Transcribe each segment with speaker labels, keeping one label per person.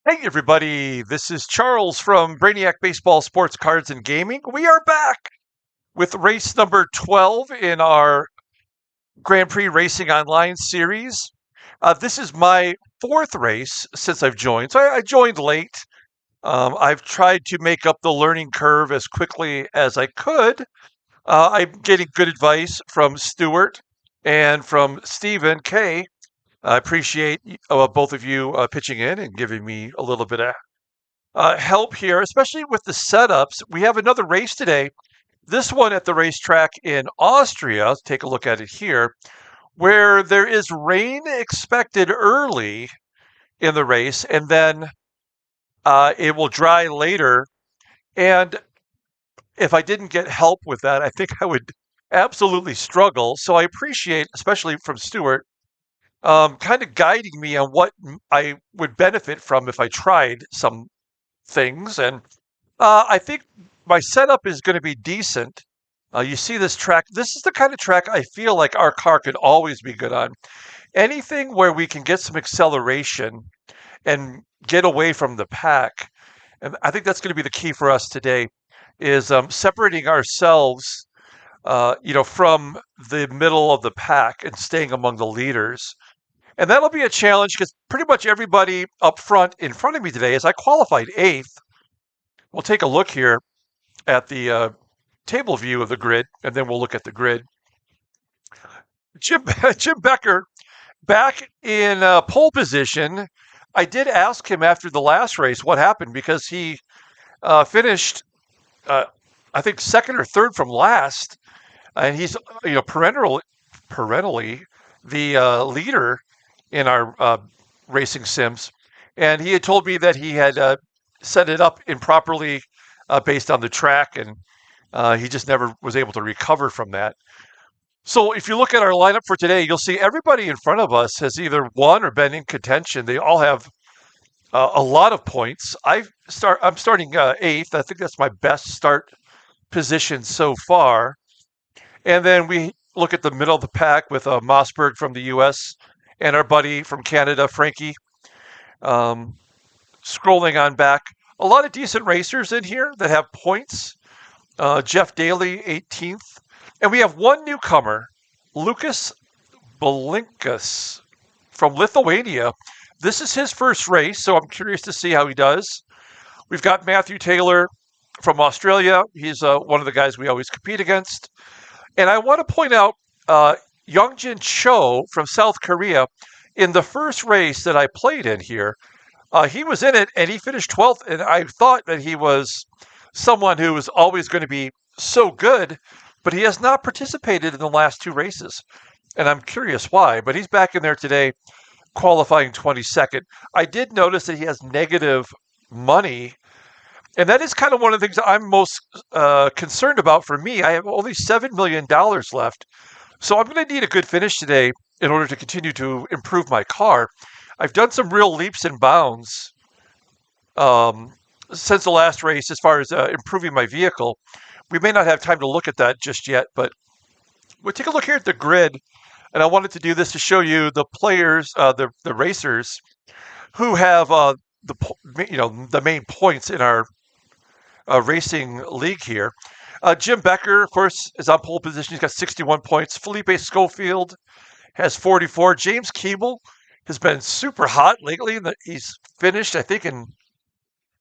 Speaker 1: Hey everybody, this is Charles from Brainiac Baseball, Sports Cards and Gaming. We are back with race number 12 in our Grand Prix Racing Online series. This is my fourth race since I've joined, so I joined late. I've tried to make up the learning curve as quickly as I could. I'm getting good advice from Stuart and from Stephen K. I appreciate both of you pitching in and giving me a little bit of help here, especially with the setups. We have another race today. This one at the racetrack in Austria. Let's take a look at it here, where there is rain expected early in the race, and then it will dry later. And if I didn't get help with that, I think I would absolutely struggle. So I appreciate, especially from Stuart, kind of guiding me on what I would benefit from if I tried some things. And I think my setup is going to be decent. You see this track. This is the kind of track I feel like our car could always be good on. Anything where we can get some acceleration and get away from the pack. And I think that's going to be the key for us today is separating ourselves, from the middle of the pack and staying among the leaders. And that'll be a challenge because pretty much everybody up front in front of me today, as I qualified eighth. We'll take a look here at the table view of the grid, and then we'll look at the grid. Jim Becker back in pole position. I did ask him after the last race what happened because he finished, I think, second or third from last, and he's perennially the leader in our racing sims. And he had told me that he had set it up improperly based on the track, and he just never was able to recover from that. So if you look at our lineup for today, you'll see everybody in front of us has either won or been in contention. They all have a lot of points. I'm starting eighth. I think that's my best start position so far. And then we look at the middle of the pack with Mossberg from the U.S. and our buddy from Canada, Frankie. Scrolling on back, a lot of decent racers in here that have points. Jeff Daly, 18th. And we have one newcomer, Lucas Balinkas from Lithuania. This is his first race, so I'm curious to see how he does. We've got Matthew Taylor from Australia. He's one of the guys we always compete against. And I want to point out Youngjin Cho from South Korea. In the first race that I played in here, he was in it and he finished 12th. And I thought that he was someone who was always going to be so good, but he has not participated in the last two races. And I'm curious why, but he's back in there today, qualifying 22nd. I did notice that he has negative money. And that is kind of one of the things I'm most concerned about for me. I have only $7 million left. So I'm going to need a good finish today in order to continue to improve my car. I've done some real leaps and bounds since the last race as far as improving my vehicle. We may not have time to look at that just yet, but we'll take a look here at the grid. And I wanted to do this to show you the players, the racers who have the main points in our racing league here. Jim Becker, of course, is on pole position. He's got 61 points. Felipe Schofield has 44. James Keeble has been super hot lately. He's finished, I think, in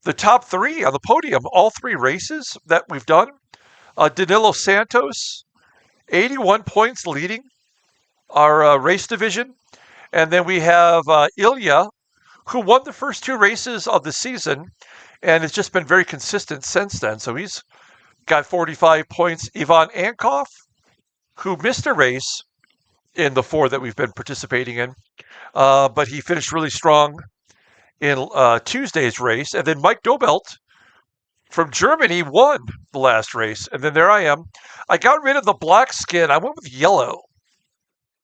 Speaker 1: the top three on the podium, all three races that we've done. Danilo Santos, 81 points leading our race division. And then we have Ilya, who won the first two races of the season and has just been very consistent since then. So he's got 45 points. Ivan Ankov, who missed a race in the four that we've been participating in, but he finished really strong in Tuesday's race. And then Mike Dobelt from Germany won the last race. And then there I am. I got rid of the black skin. I went with yellow.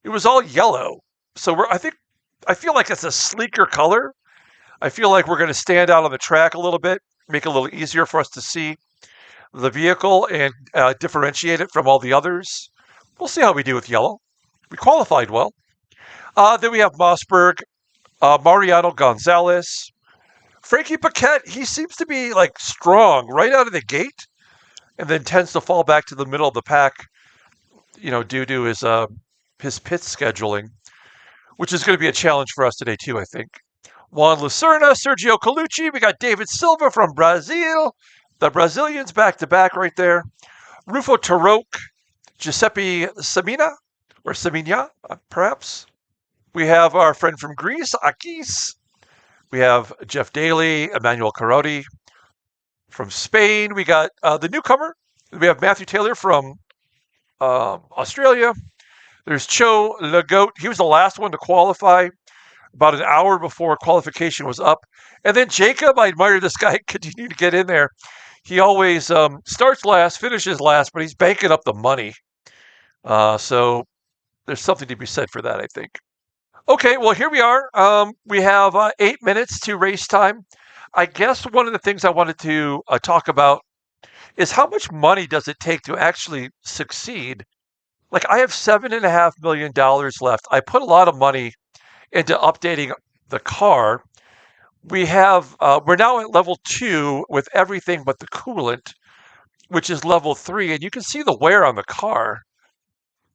Speaker 1: It was all yellow. So I feel like it's a sleeker color. I feel like we're going to stand out on the track a little bit, make it a little easier for us to see the vehicle and differentiate it from all the others. We'll see how we do with yellow. We qualified well. Then we have Mossberg, Mariano Gonzalez, Frankie Paquette, he seems to be like strong right out of the gate, and then tends to fall back to the middle of the pack, due to his pit scheduling, which is going to be a challenge for us today too, I think. Juan Lucerna, Sergio Colucci. We got David Silva from Brazil. The Brazilians back to back right there. Rufo Taroque, Giuseppe Semina, or Semina, perhaps. We have our friend from Greece, Akis. We have Jeff Daly, Emmanuel Carotti. From Spain, we got the newcomer. We have Matthew Taylor from Australia. There's Cho Legoat. He was the last one to qualify about an hour before qualification was up. And then Jacob, I admire this guy, continue to get in there. He always starts last, finishes last, but he's banking up the money. So there's something to be said for that, I think. Okay, well, here we are. We have 8 minutes to race time. I guess one of the things I wanted to talk about is how much money does it take to actually succeed? Like, I have $7.5 million left. I put a lot of money into updating the car. We're now at level 2 with everything but the coolant, which is level 3, and you can see the wear on the car.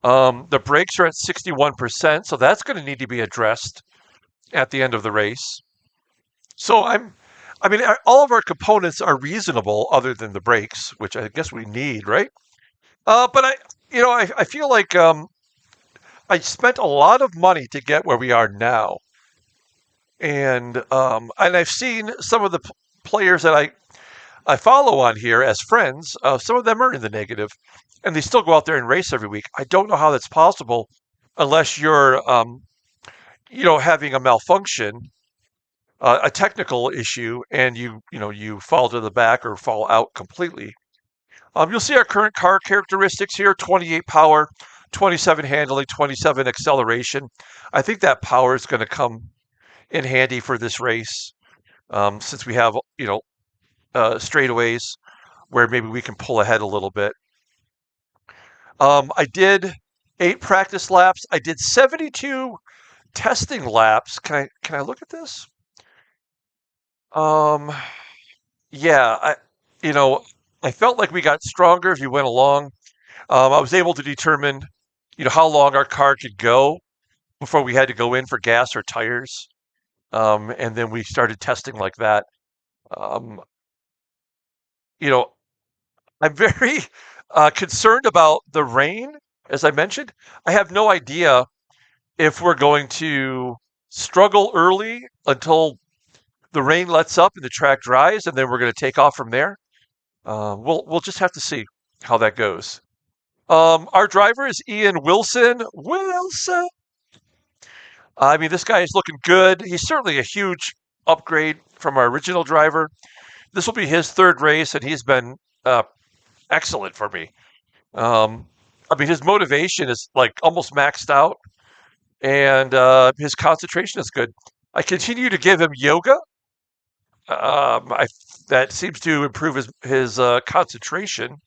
Speaker 1: The brakes are at 61%, so that's going to need to be addressed at the end of the race. So all of our components are reasonable other than the brakes, which I guess we need, right? But I feel like I spent a lot of money to get where we are now. And I've seen some of the players that I follow on here as friends. Some of them are in the negative, and they still go out there and race every week. I don't know how that's possible unless you're, having a malfunction, a technical issue, and you fall to the back or fall out completely. You'll see our current car characteristics here: 28 power, 27 handling, 27 acceleration. I think that power is going to come in handy for this race, since we have straightaways where maybe we can pull ahead a little bit. I did 8 practice laps. I did 72 testing laps. Can I look at this? Yeah, I felt like we got stronger as we went along. I was able to determine, how long our car could go before we had to go in for gas or tires. And then we started testing like that. Um, I'm very concerned about the rain, as I mentioned. I have no idea if we're going to struggle early until the rain lets up and the track dries, and then we're going to take off from there. We'll just have to see how that goes. Our driver is Ian Wilson. Wilson. This guy is looking good. He's certainly a huge upgrade from our original driver. This will be his 3rd race, and he's been excellent for me. His motivation is like almost maxed out, and his concentration is good. I continue to give him yoga. That seems to improve his concentration,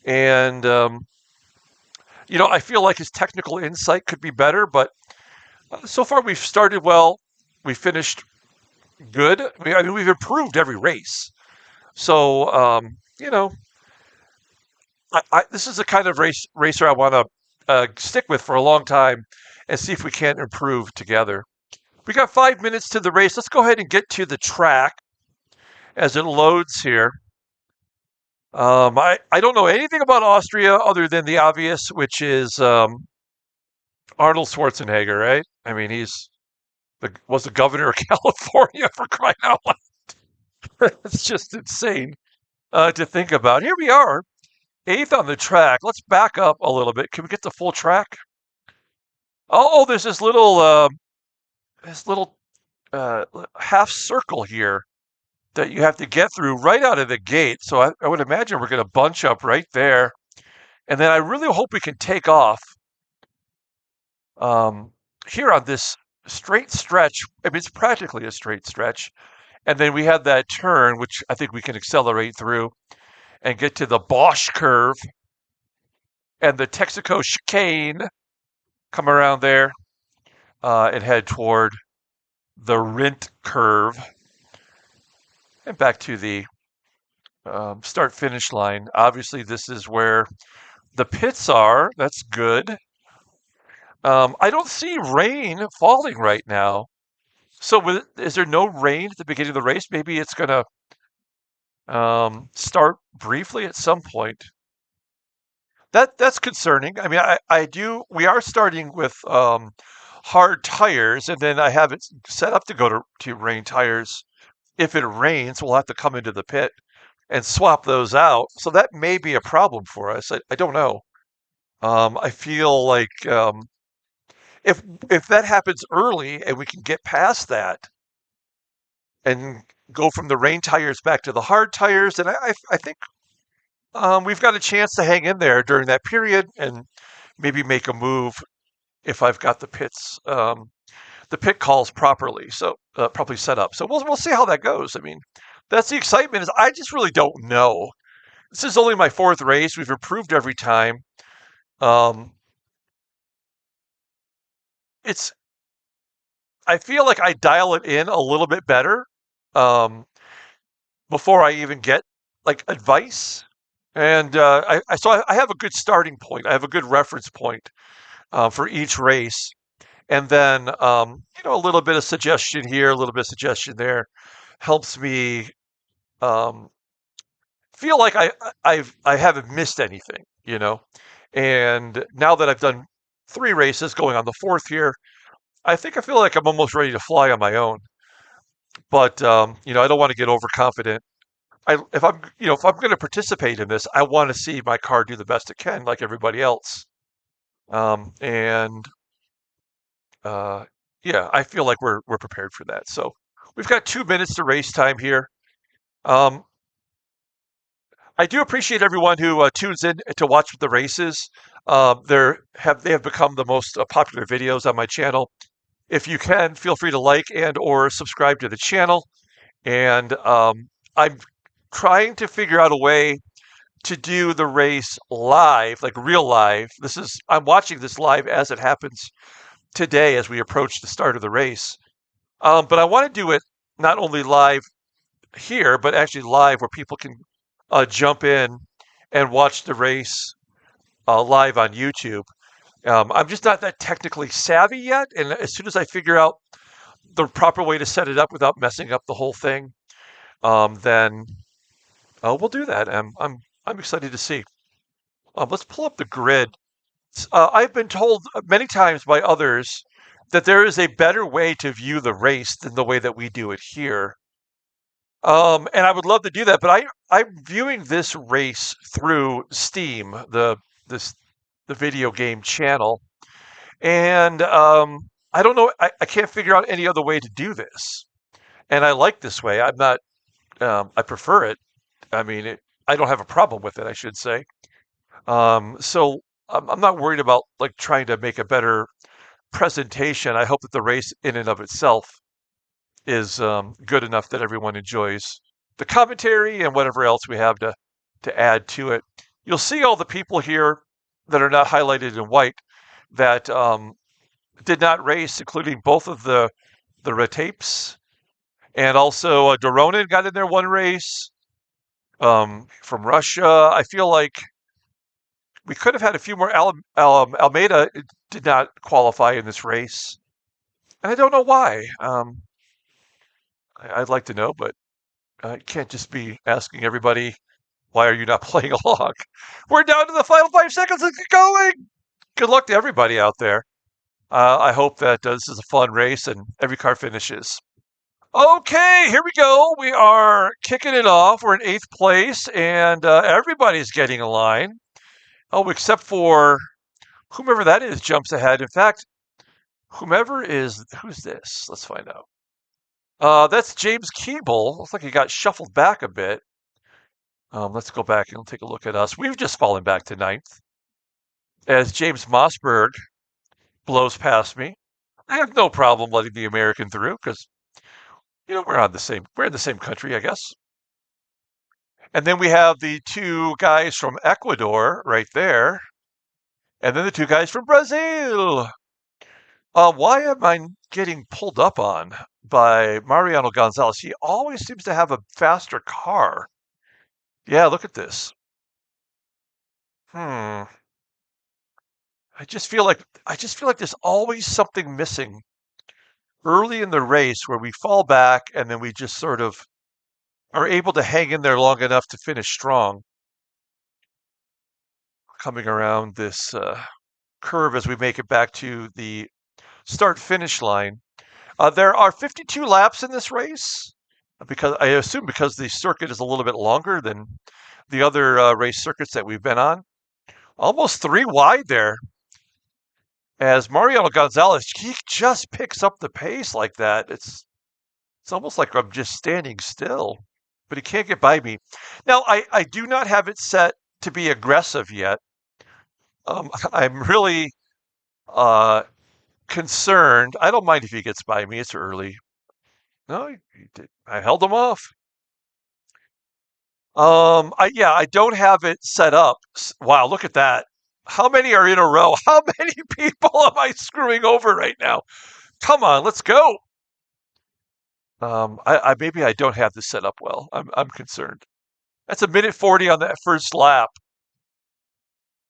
Speaker 1: and I feel like his technical insight could be better, but so far we've started well. We finished good. We've improved every race. So this is the kind of racer I want to stick with for a long time and see if we can't improve together. We got 5 minutes to the race. Let's go ahead and get to the track as it loads here. I don't know anything about Austria other than the obvious, which is Arnold Schwarzenegger, right? He's was the governor of California, for crying out loud. It's just insane to think about. Here we are, 8th on the track. Let's back up a little bit. Can we get the full track? Oh, there's this little half circle here that you have to get through right out of the gate. So I would imagine we're going to bunch up right there. And then I really hope we can take off here on this straight stretch. It's practically a straight stretch. And then we have that turn, which I think we can accelerate through and get to the Bosch curve and the Texaco chicane, come around there and head toward the Rint curve. And back to the start finish line. Obviously, this is where the pits are. That's good. I don't see rain falling right now. So, is there no rain at the beginning of the race? Maybe it's going to start briefly at some point. That's concerning. I mean, I do. We are starting with hard tires, and then I have it set up to go to rain tires. If it rains, we'll have to come into the pit and swap those out. So that may be a problem for us. I don't know. I feel like if if that happens early and we can get past that and go from the rain tires back to the hard tires, then I think we've got a chance to hang in there during that period and maybe make a move if I've got the pit calls properly, so properly set up. So we'll see how that goes. I mean, that's the excitement. Is I just really don't know. This is only my fourth race. We've improved every time. Um, it's I feel like I dial it in a little bit better um, before I even get like advice. And I have a good starting point. I have a good reference point for each race, and then a little bit of suggestion here, a little bit of suggestion there, helps me um, feel like I haven't missed anything. And now that I've done three races, going on the fourth here, I think I feel like I'm almost ready to fly on my own. But I don't want to get overconfident. If I'm going to participate in this, I want to see my car do the best it can, like everybody else. And uh, yeah, I feel like we're prepared for that. So we've got 2 minutes to race time here. Um, I do appreciate everyone who tunes in to watch the races. They have become the most popular videos on my channel. If you can, feel free to like and or subscribe to the channel. And I'm trying to figure out a way to do the race live, like real live. I'm watching this live as it happens today as we approach the start of the race. But I want to do it not only live here, but actually live where people can jump in and watch the race live on YouTube. I'm just not that technically savvy yet, and as soon as I figure out the proper way to set it up without messing up the whole thing, then we'll do that. I'm excited to see. Let's pull up the grid. I've been told many times by others that there is a better way to view the race than the way that we do it here. And I would love to do that, but I'm viewing this race through Steam, the video game channel, and I don't know. I can't figure out any other way to do this, and I like this way. I'm not. I prefer it. I mean, I don't have a problem with it, I should say. So I'm not worried about like trying to make a better presentation. I hope that the race in and of itself is good enough that everyone enjoys the commentary and whatever else we have to add to it. You'll see all the people here that are not highlighted in white that did not race, including both of the Retapes, and also Doronin got in there one race from Russia. I feel like we could have had a few more. Almeida did not qualify in this race, and I don't know why. I'd like to know, but I can't just be asking everybody, why are you not playing along? We're down to the final 5 seconds. Let's get going. Good luck to everybody out there. I hope that this is a fun race and every car finishes. Okay, here we go. We are kicking it off. We're in 8th place, and everybody's getting a line. Oh, except for whomever that is jumps ahead. In fact, who's this? Let's find out. That's James Keeble. Looks like he got shuffled back a bit. Let's go back and take a look at us. We've just fallen back to 9th as James Mossberg blows past me. I have no problem letting the American through because we're in the same country, I guess. And then we have the two guys from Ecuador right there, and then the two guys from Brazil. Why am I getting pulled up on by Mariano Gonzalez. He always seems to have a faster car. Yeah, look at this. Hmm. I just feel like there's always something missing early in the race where we fall back and then we just sort of are able to hang in there long enough to finish strong. Coming around this curve as we make it back to the start finish line. There are 52 laps in this race because I assume because the circuit is a little bit longer than the other race circuits that we've been on. Almost three wide there as Mariano Gonzalez, he just picks up the pace like that. It's almost like I'm just standing still, but he can't get by me. Now, I do not have it set to be aggressive yet. I'm really uh, concerned. I don't mind if he gets by me. It's early. No, he did. I held him off. I don't have it set up. Wow, look at that. How many are in a row? How many people am I screwing over right now? Come on, let's go. I maybe I don't have this set up well. I'm concerned. That's a minute 40 on that first lap.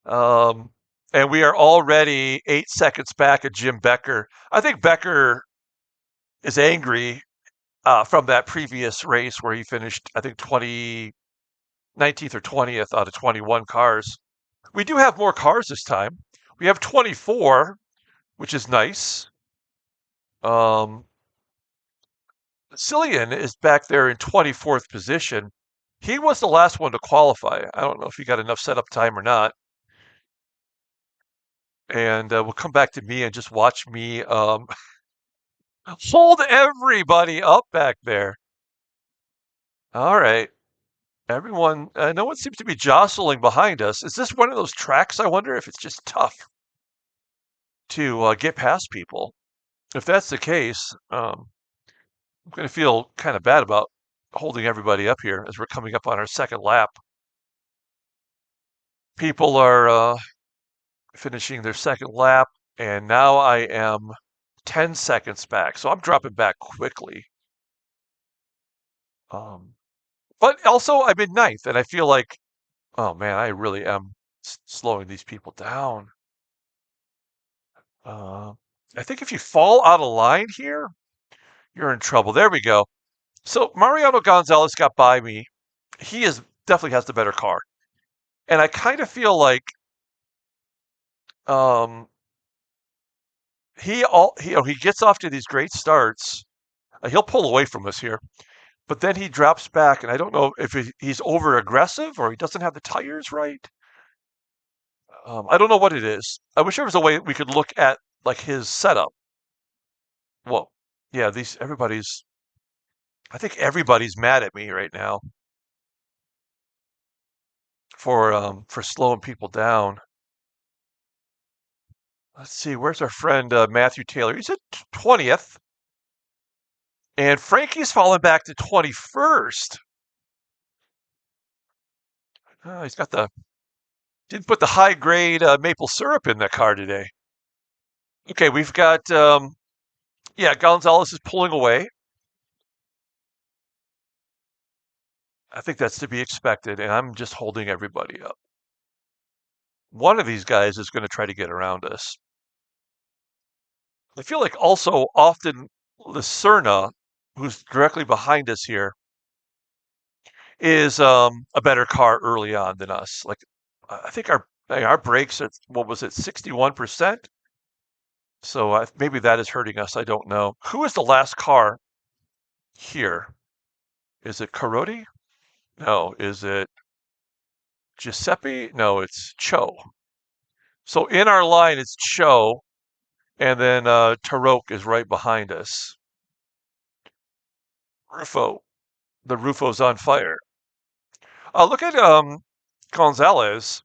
Speaker 1: Um, and we are already 8 seconds back at Jim Becker. I think Becker is angry from that previous race where he finished, I think, 19th or 20th out of 21 cars. We do have more cars this time. We have 24, which is nice. Um, Cillian is back there in 24th position. He was the last one to qualify. I don't know if he got enough setup time or not. And we'll come back to me and just watch me hold everybody up back there. All right. Everyone, no one seems to be jostling behind us. Is this one of those tracks? I wonder if it's just tough to get past people. If that's the case, I'm going to feel kind of bad about holding everybody up here as we're coming up on our second lap. People are finishing their second lap, and now I am 10 seconds back. So I'm dropping back quickly. Um, but also, I'm in ninth, and I feel like, oh man, I really am slowing these people down. Uh, I think if you fall out of line here, you're in trouble. There we go. So Mariano Gonzalez got by me. He is definitely has the better car, and I kind of feel like um, he gets off to these great starts. He'll pull away from us here, but then he drops back, and I don't know if he's over aggressive or he doesn't have the tires right. I don't know what it is. I wish there was a way we could look at like his setup. Well, yeah, these everybody's. I think everybody's mad at me right now for slowing people down. Let's see, where's our friend Matthew Taylor? He's at 20th, and Frankie's fallen back to 21st. Oh, he's got the didn't put the high grade maple syrup in that car today. Okay, we've got yeah, Gonzalez is pulling away. I think that's to be expected, and I'm just holding everybody up. One of these guys is going to try to get around us. I feel like also often Lucerna, who's directly behind us here, is a better car early on than us. Like I think our brakes at what was it, 61%? So maybe that is hurting us. I don't know. Who is the last car here? Is it Carodi? No. Is it Giuseppe? No, it's Cho. So in our line, it's Cho, and then Tarok is right behind us. Rufo. The Rufo's on fire. Look at Gonzalez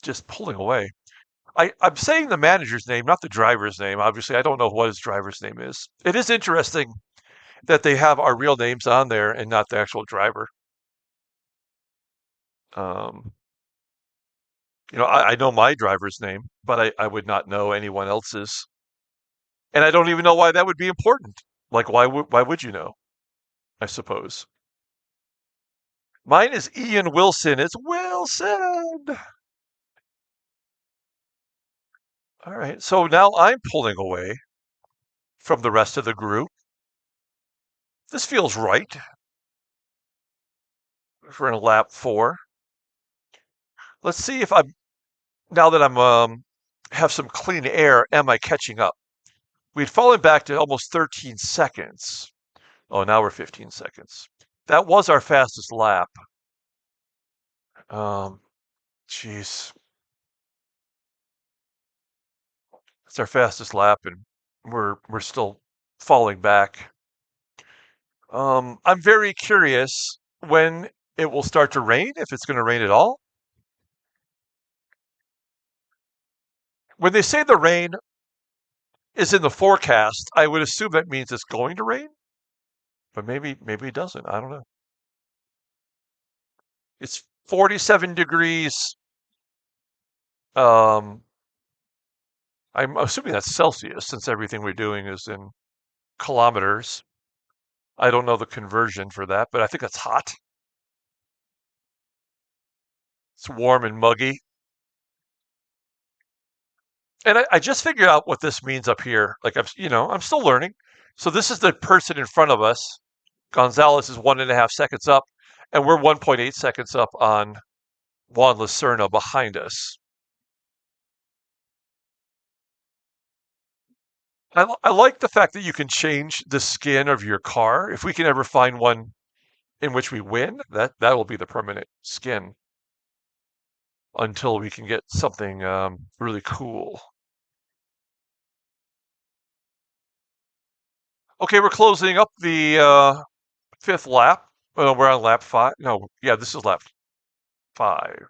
Speaker 1: just pulling away. I'm saying the manager's name, not the driver's name. Obviously, I don't know what his driver's name is. It is interesting that they have our real names on there and not the actual driver. Um, I know my driver's name, but I would not know anyone else's. And I don't even know why that would be important. Like, why would you know? I suppose. Mine is Ian Wilson. It's Wilson. All right. So now I'm pulling away from the rest of the group. This feels right. We're in lap 4. Let's see if I'm now that I'm have some clean air. Am I catching up? We'd fallen back to almost 13 seconds. Oh, now we're 15 seconds. That was our fastest lap. Um, Jeez, it's our fastest lap, and we're still falling back. I'm very curious when it will start to rain, if it's going to rain at all. When they say the rain is in the forecast, I would assume that means it's going to rain, but maybe it doesn't. I don't know. It's 47 degrees. Um, I'm assuming that's Celsius since everything we're doing is in kilometers. I don't know the conversion for that, but I think that's hot. It's warm and muggy. And I just figured out what this means up here. Like I'm still learning. So this is the person in front of us. Gonzalez is 1.5 seconds up, and we're 1.8 seconds up on Juan Lacerna behind us. I like the fact that you can change the skin of your car. If we can ever find one in which we win, that will be the permanent skin until we can get something really cool. Okay, we're closing up the fifth lap. Well, we're on lap 5. No, yeah, this is lap 5.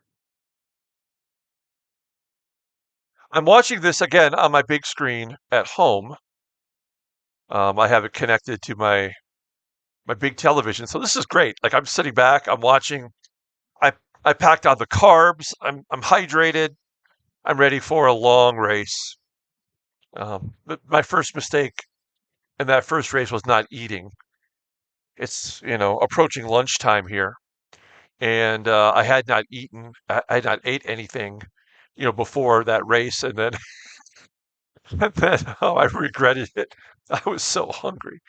Speaker 1: I'm watching this again on my big screen at home. I have it connected to my big television, so this is great. Like I'm sitting back, I'm watching. I I packed on the carbs. I'm hydrated. I'm ready for a long race. But my first mistake in that first race was not eating. It's approaching lunchtime here, and I had not eaten. I had not ate anything, before that race, and then and then I regretted it. I was so hungry.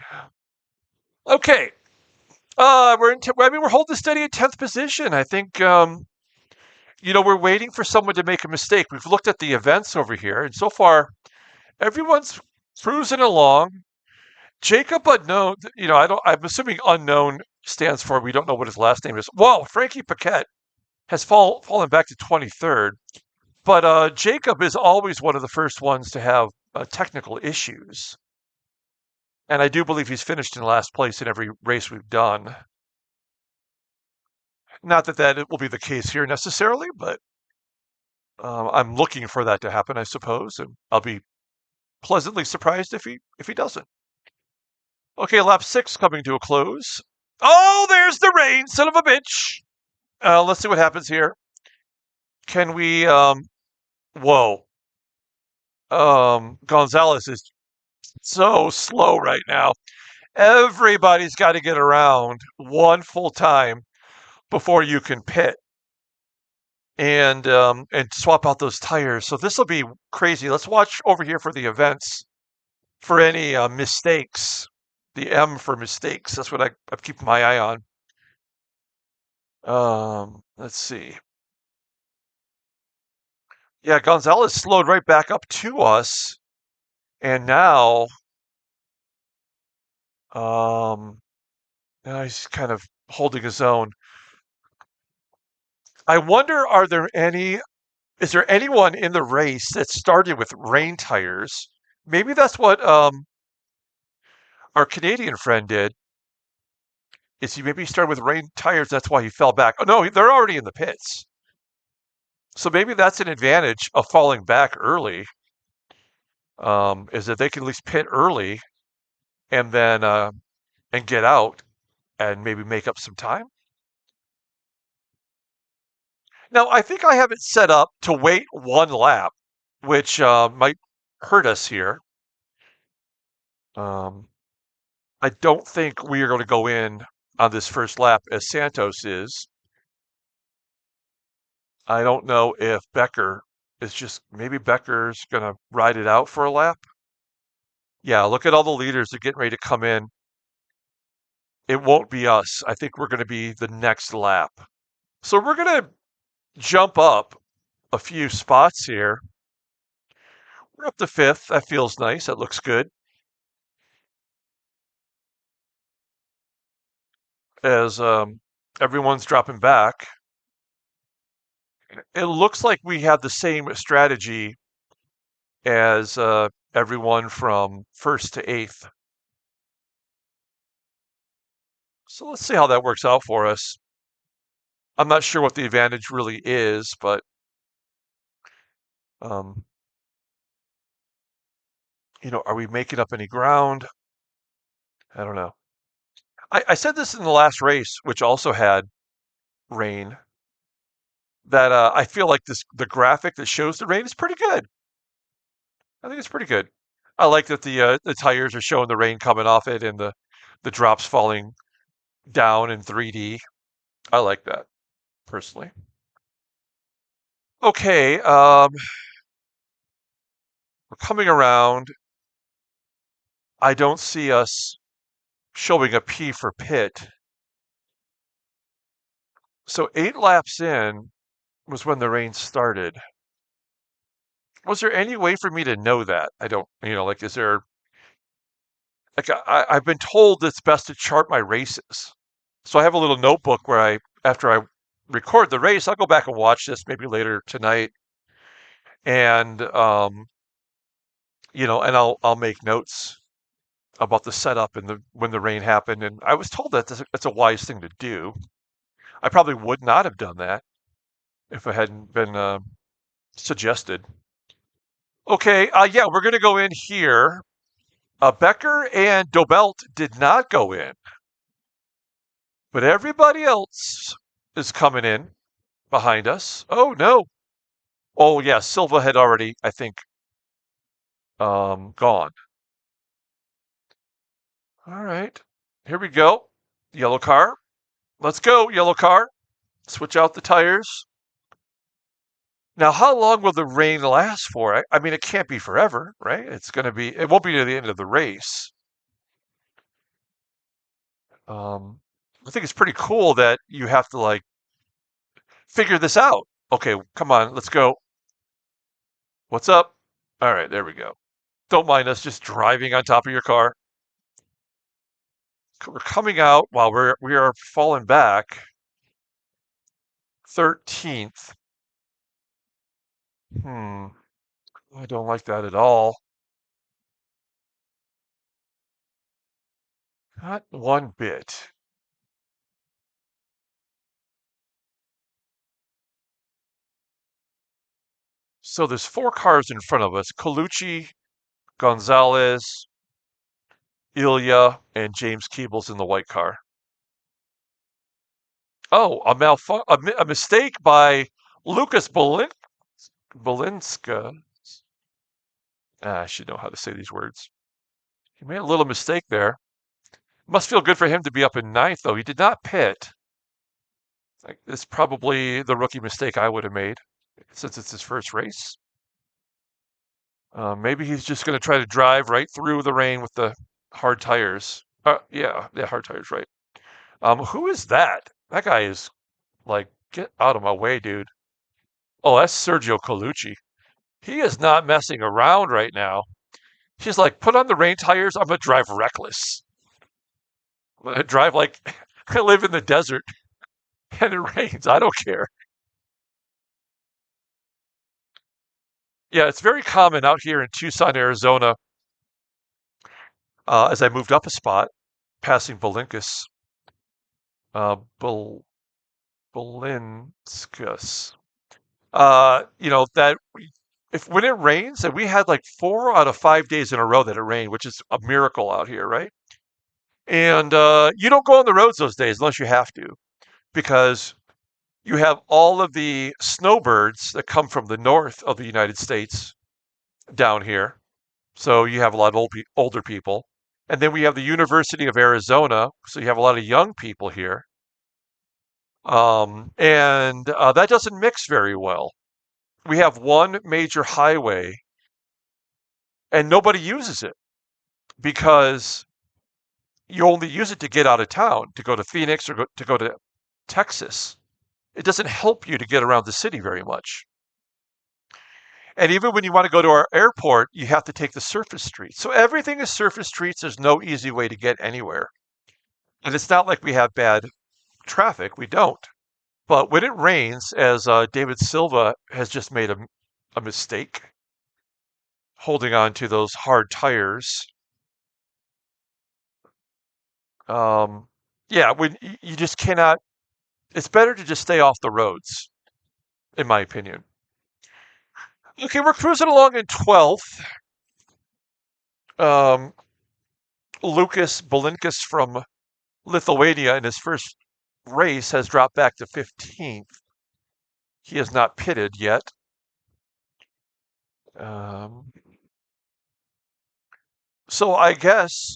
Speaker 1: Okay, I mean, we're holding steady at 10th position. I think we're waiting for someone to make a mistake. We've looked at the events over here, and so far everyone's cruising along. Jacob Unknown, I'm assuming unknown stands for we don't know what his last name is. Whoa, Frankie Paquette has fallen back to 23rd, but Jacob is always one of the first ones to have technical issues. And I do believe he's finished in last place in every race we've done. Not that it will be the case here necessarily, but I'm looking for that to happen, I suppose, and I'll be pleasantly surprised if he doesn't. Okay, lap 6 coming to a close. Oh, there's the rain, son of a bitch. Let's see what happens here. Can we? Whoa. Gonzalez is so slow right now. Everybody's got to get around one full time before you can pit and swap out those tires. So this will be crazy. Let's watch over here for the events for any mistakes. The M for mistakes. That's what I'm keeping my eye on. Let's see. Yeah, Gonzalez slowed right back up to us, and um, now he's kind of holding his own. I wonder, is there anyone in the race that started with rain tires? Maybe that's what our Canadian friend did. Is he maybe started with rain tires? That's why he fell back. Oh no, they're already in the pits. So maybe that's an advantage of falling back early. Is that they can at least pit early and then and get out and maybe make up some time. Now, I think I have it set up to wait one lap, which might hurt us here. Um, I don't think we are going to go in on this first lap as Santos is. I don't know if Becker is just maybe Becker's going to ride it out for a lap. Yeah, look at all the leaders that are getting ready to come in. It won't be us. I think we're going to be the next lap. So we're going to jump up a few spots here. We're up to fifth. That feels nice. That looks good. As everyone's dropping back, it looks like we have the same strategy as everyone from first to eighth. So let's see how that works out for us. I'm not sure what the advantage really is, but um, are we making up any ground? I don't know. I said this in the last race, which also had rain, that I feel like the graphic that shows the rain is pretty good. I think it's pretty good. I like that the tires are showing the rain coming off it and the drops falling down in 3D. I like that personally. Okay, we're coming around. I don't see us showing a P for pit. So 8 laps in was when the rain started. Was there any way for me to know that? I don't, like, is there, like, I've been told it's best to chart my races. So I have a little notebook where after I record the race, I'll go back and watch this maybe later tonight. And, and I'll make notes about the setup and when the rain happened. And I was told that that's a wise thing to do. I probably would not have done that if it hadn't been suggested. Okay, yeah, we're going to go in here. Becker and Dobelt did not go in, but everybody else is coming in behind us. Oh, no. Oh, yeah, Silva had already, I think, gone. All right, here we go. Yellow car. Let's go, yellow car. Switch out the tires. Now, how long will the rain last for? I mean, it can't be forever, right? It won't be to the end of the race. I think it's pretty cool that you have to like figure this out. Okay, come on, let's go. What's up? All right, there we go. Don't mind us just driving on top of your car. We're coming out while we are falling back. 13th. I don't like that at all. Not one bit. So there's 4 cars in front of us. Colucci, Gonzalez, Ilya, and James Keeble's in the white car. Oh, a mistake by Lucas Bolinska. I should know how to say these words. He made a little mistake there. Must feel good for him to be up in ninth, though. He did not pit. Like, it's probably the rookie mistake I would have made since it's his first race. Maybe he's just going to try to drive right through the rain with the hard tires. Yeah, hard tires, right. Who is that? That guy is like, get out of my way, dude. Oh, that's Sergio Colucci. He is not messing around right now. He's like, put on the rain tires. I'm going to drive reckless. I'm going to drive like I live in the desert and it rains. I don't care. Yeah, it's very common out here in Tucson, Arizona, as I moved up a spot, passing Belinkus, Bel Belinskus. That if when it rains, and we had like 4 out of 5 days in a row that it rained, which is a miracle out here, right? And you don't go on the roads those days unless you have to, because you have all of the snowbirds that come from the north of the United States down here. So you have a lot of older people. And then we have the University of Arizona, so you have a lot of young people here. And that doesn't mix very well. We have one major highway, and nobody uses it because you only use it to get out of town, to go to Phoenix or to go to Texas. It doesn't help you to get around the city very much. And even when you want to go to our airport, you have to take the surface streets. So everything is surface streets. There's no easy way to get anywhere. And it's not like we have bad traffic. We don't. But when it rains, as David Silva has just made a mistake holding on to those hard tires, um, yeah, when you just cannot, it's better to just stay off the roads, in my opinion. Okay, we're cruising along in 12th. Um, Lucas Balinkas from Lithuania in his first race has dropped back to 15th. He has not pitted yet. Um, so I guess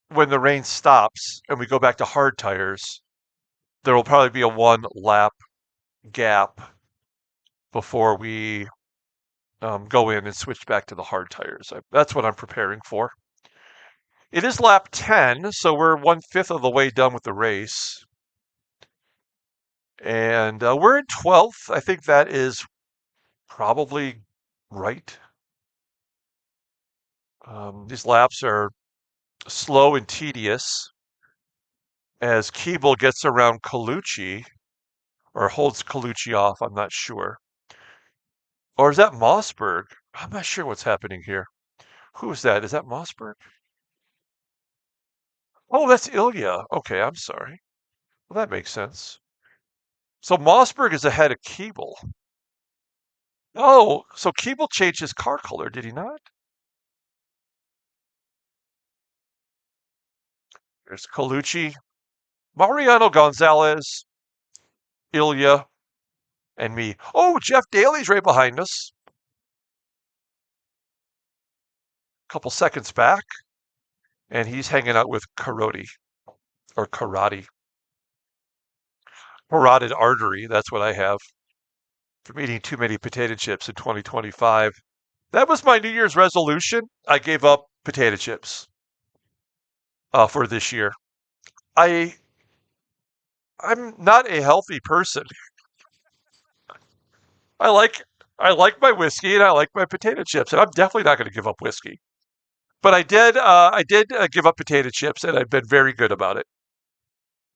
Speaker 1: when the rain stops and we go back to hard tires, there will probably be a one lap gap before we go in and switch back to the hard tires. That's what I'm preparing for. It is lap 10, so we're 1/5 of the way done with the race. And we're in 12th. I think that is probably right. These laps are slow and tedious as Keeble gets around Colucci or holds Colucci off. I'm not sure. Or is that Mossberg? I'm not sure what's happening here. Who is that? Is that Mossberg? Oh, that's Ilya. Okay, I'm sorry. Well, that makes sense. So Mossberg is ahead of Keeble. Oh, so Keeble changed his car color, did he not? There's Colucci, Mariano Gonzalez, Ilya, and me. Oh, Jeff Daly's right behind us. A couple seconds back, and he's hanging out with Karate or Karate. Carotid artery, that's what I have from eating too many potato chips in 2025. That was my New Year's resolution. I gave up potato chips for this year. I I'm not a healthy person. I like I like my whiskey and I like my potato chips, and I'm definitely not going to give up whiskey. But I did give up potato chips, and I've been very good about it.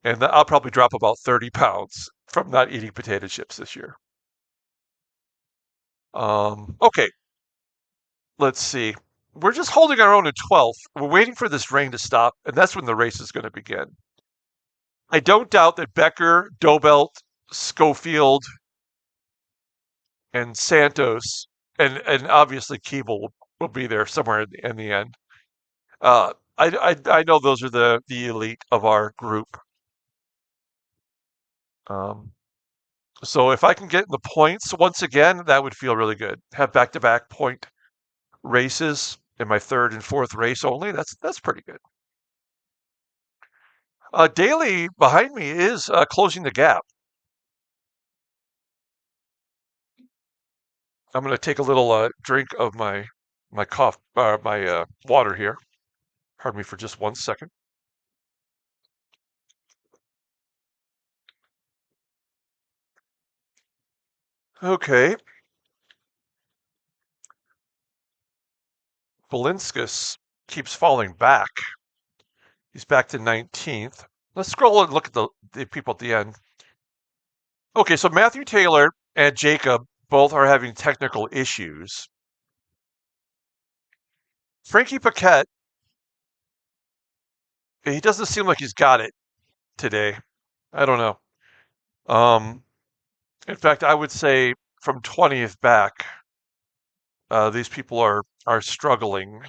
Speaker 1: And I'll probably drop about 30 pounds from not eating potato chips this year. Okay, let's see. We're just holding our own in 12th. We're waiting for this rain to stop, and that's when the race is going to begin. I don't doubt that Becker, Dobelt, Schofield, and Santos, and obviously Keeble will be there somewhere in the end. I know those are the elite of our group. Um, so if I can get in the points once again, that would feel really good. Have back-to-back point races in my third and fourth race only. That's pretty good. Daly behind me is closing the gap. I'm going to take a little drink of my cough my water here. Pardon me for just 1 second. Okay, Belinskus keeps falling back. He's back to 19th. Let's scroll and look at the people at the end. Okay, so Matthew Taylor and Jacob both are having technical issues. Frankie Paquette, he doesn't seem like he's got it today. I don't know. In fact, I would say from 20th back, these people are struggling,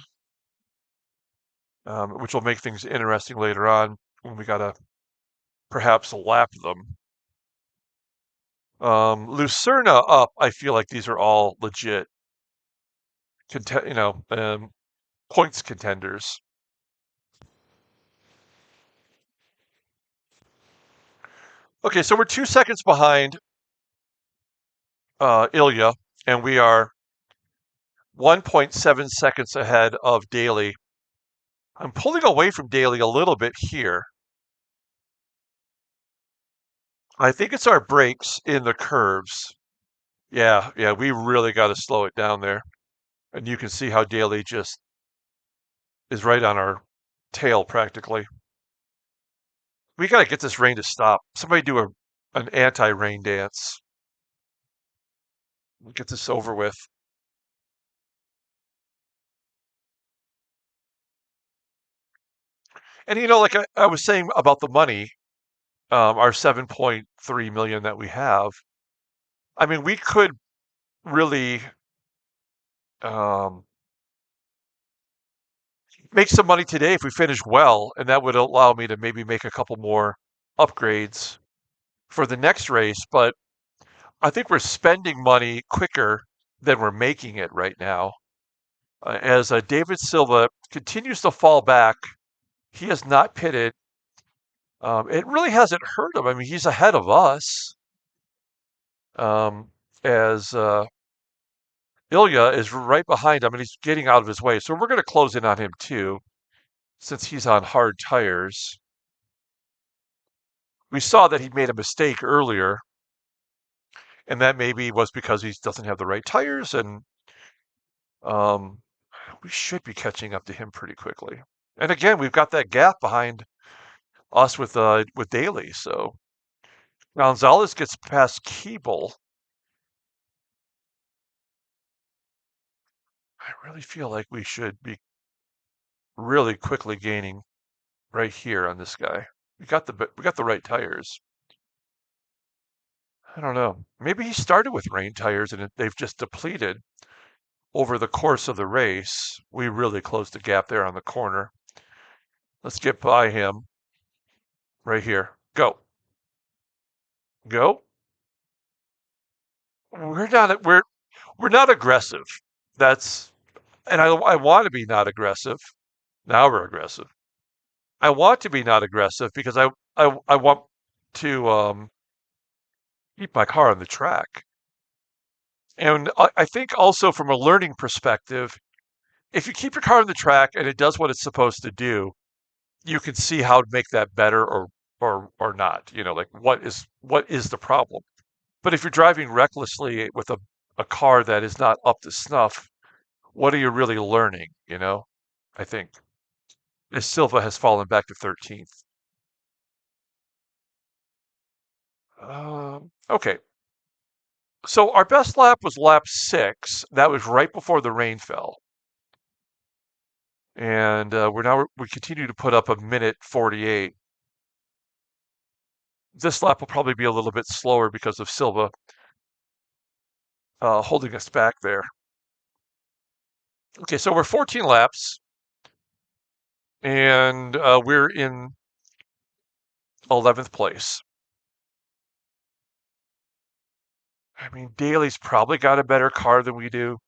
Speaker 1: which will make things interesting later on when we gotta perhaps lap them. Lucerna up. I feel like these are all legit, points contenders. Okay, so we're 2 seconds behind Ilya, and we are 1.7 seconds ahead of Daly. I'm pulling away from Daly a little bit here. I think it's our brakes in the curves. Yeah, we really got to slow it down there. And you can see how Daly just is right on our tail practically. We got to get this rain to stop. Somebody do an anti-rain dance. Get this over with. And like I was saying about the money, our 7.3 million that we have. I mean, we could really um, make some money today if we finish well, and that would allow me to maybe make a couple more upgrades for the next race. But I think we're spending money quicker than we're making it right now. As David Silva continues to fall back, he has not pitted. It really hasn't hurt him. I mean, he's ahead of us. As Ilya is right behind him and he's getting out of his way. So we're going to close in on him too, since he's on hard tires. We saw that he made a mistake earlier, and that maybe was because he doesn't have the right tires, and um, we should be catching up to him pretty quickly. And again, we've got that gap behind us with Daly. So Gonzalez gets past Keeble. I really feel like we should be really quickly gaining right here on this guy. We got the right tires. I don't know. Maybe he started with rain tires and they've just depleted over the course of the race. We really closed the gap there on the corner. Let's get by him right here. Go. Go. We're not aggressive. That's and I want to be not aggressive. Now we're aggressive. I want to be not aggressive because I want to keep my car on the track. And I think also from a learning perspective, if you keep your car on the track and it does what it's supposed to do, you can see how to make that better or not. Like what is the problem? But if you're driving recklessly with a car that is not up to snuff, what are you really learning? I think as Silva has fallen back to 13th. Okay, so our best lap was lap 6. That was right before the rain fell. And we continue to put up a minute 48. This lap will probably be a little bit slower because of Silva holding us back there. Okay, so we're 14 laps, and we're in 11th place. I mean, Daly's probably got a better car than we do.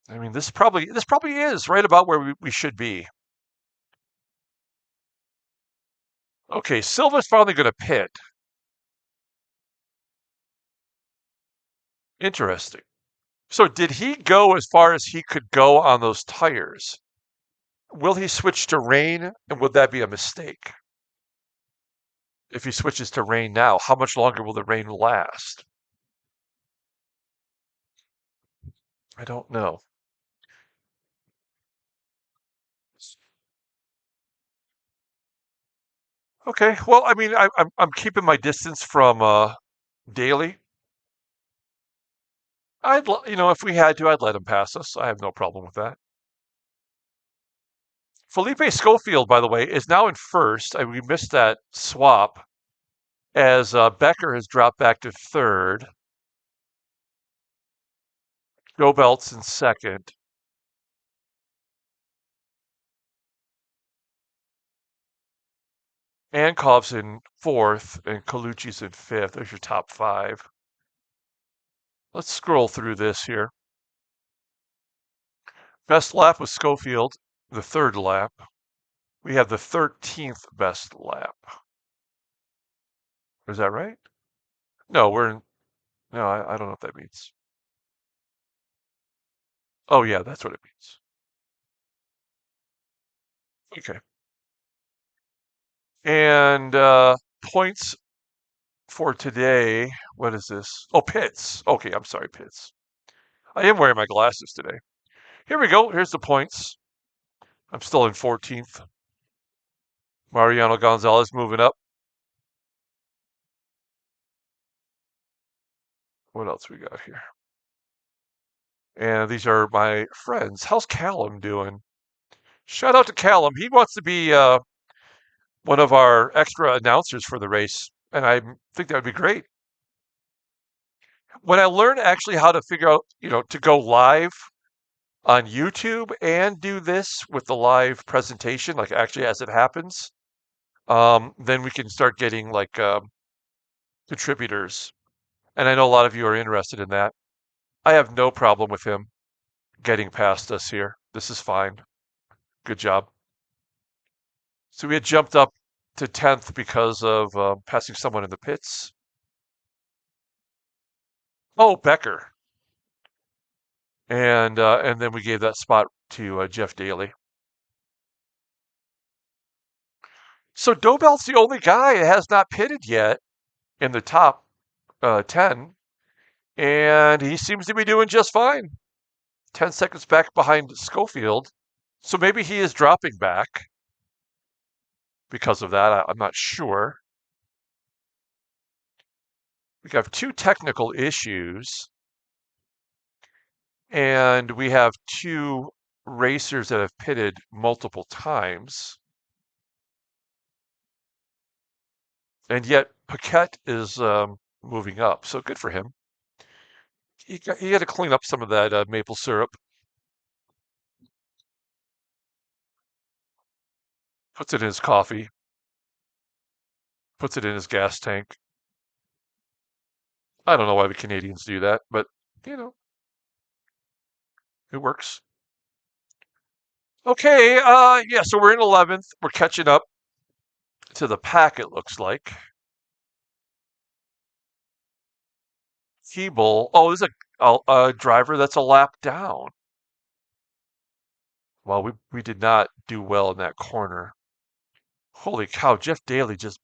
Speaker 1: I mean, this probably is right about where we should be. Okay, Silva's finally going to pit. Interesting. So did he go as far as he could go on those tires? Will he switch to rain, and would that be a mistake? If he switches to rain now, how much longer will the rain last? I don't know. Okay, well, I mean, I'm keeping my distance from Daly. If we had to, I'd let him pass us. I have no problem with that. Felipe Schofield, by the way, is now in first. We missed that swap as Becker has dropped back to third. Gobelt's in second. Ankov's in fourth, and Colucci's in fifth. There's your top 5. Let's scroll through this here. Best lap was Schofield, the third lap. We have the 13th best lap. Is that right? No, we're in. No, I don't know what that means. Oh, yeah, that's what it means. Okay. And points for today. What is this? Oh, pits. Okay, I'm sorry, pits. I am wearing my glasses today. Here we go. Here's the points. I'm still in 14th. Mariano Gonzalez moving up. What else we got here? And these are my friends. How's Callum doing? Shout out to Callum. He wants to be one of our extra announcers for the race, and I think that would be great. When I learned actually how to figure out, to go live on YouTube and do this with the live presentation, like actually as it happens, then we can start getting like contributors. And I know a lot of you are interested in that. I have no problem with him getting past us here. This is fine. Good job. So we had jumped up to 10th because of passing someone in the pits. Oh, Becker. And then we gave that spot to Jeff Daly. So Dobelt's the only guy that has not pitted yet in the top 10, and he seems to be doing just fine. 10 seconds back behind Schofield. So maybe he is dropping back because of that. I'm not sure. We have two technical issues, and we have two racers that have pitted multiple times. And yet Paquette is moving up, so good for him. He had to clean up some of that maple syrup. Puts it in his coffee. Puts it in his gas tank. I don't know why the Canadians do that, but you know, it works. Okay, yeah, so we're in 11th. We're catching up to the pack, it looks like. Keeble. Oh, there's a driver that's a lap down. Well, we did not do well in that corner. Holy cow, Jeff Daly just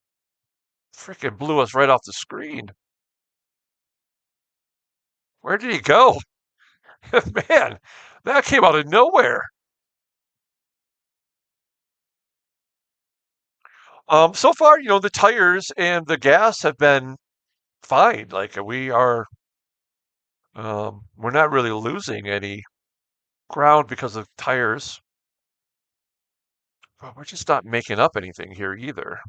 Speaker 1: freaking blew us right off the screen. Where did he go? Man, that came out of nowhere. So far, the tires and the gas have been fine. Like we're not really losing any ground because of tires, but we're just not making up anything here either.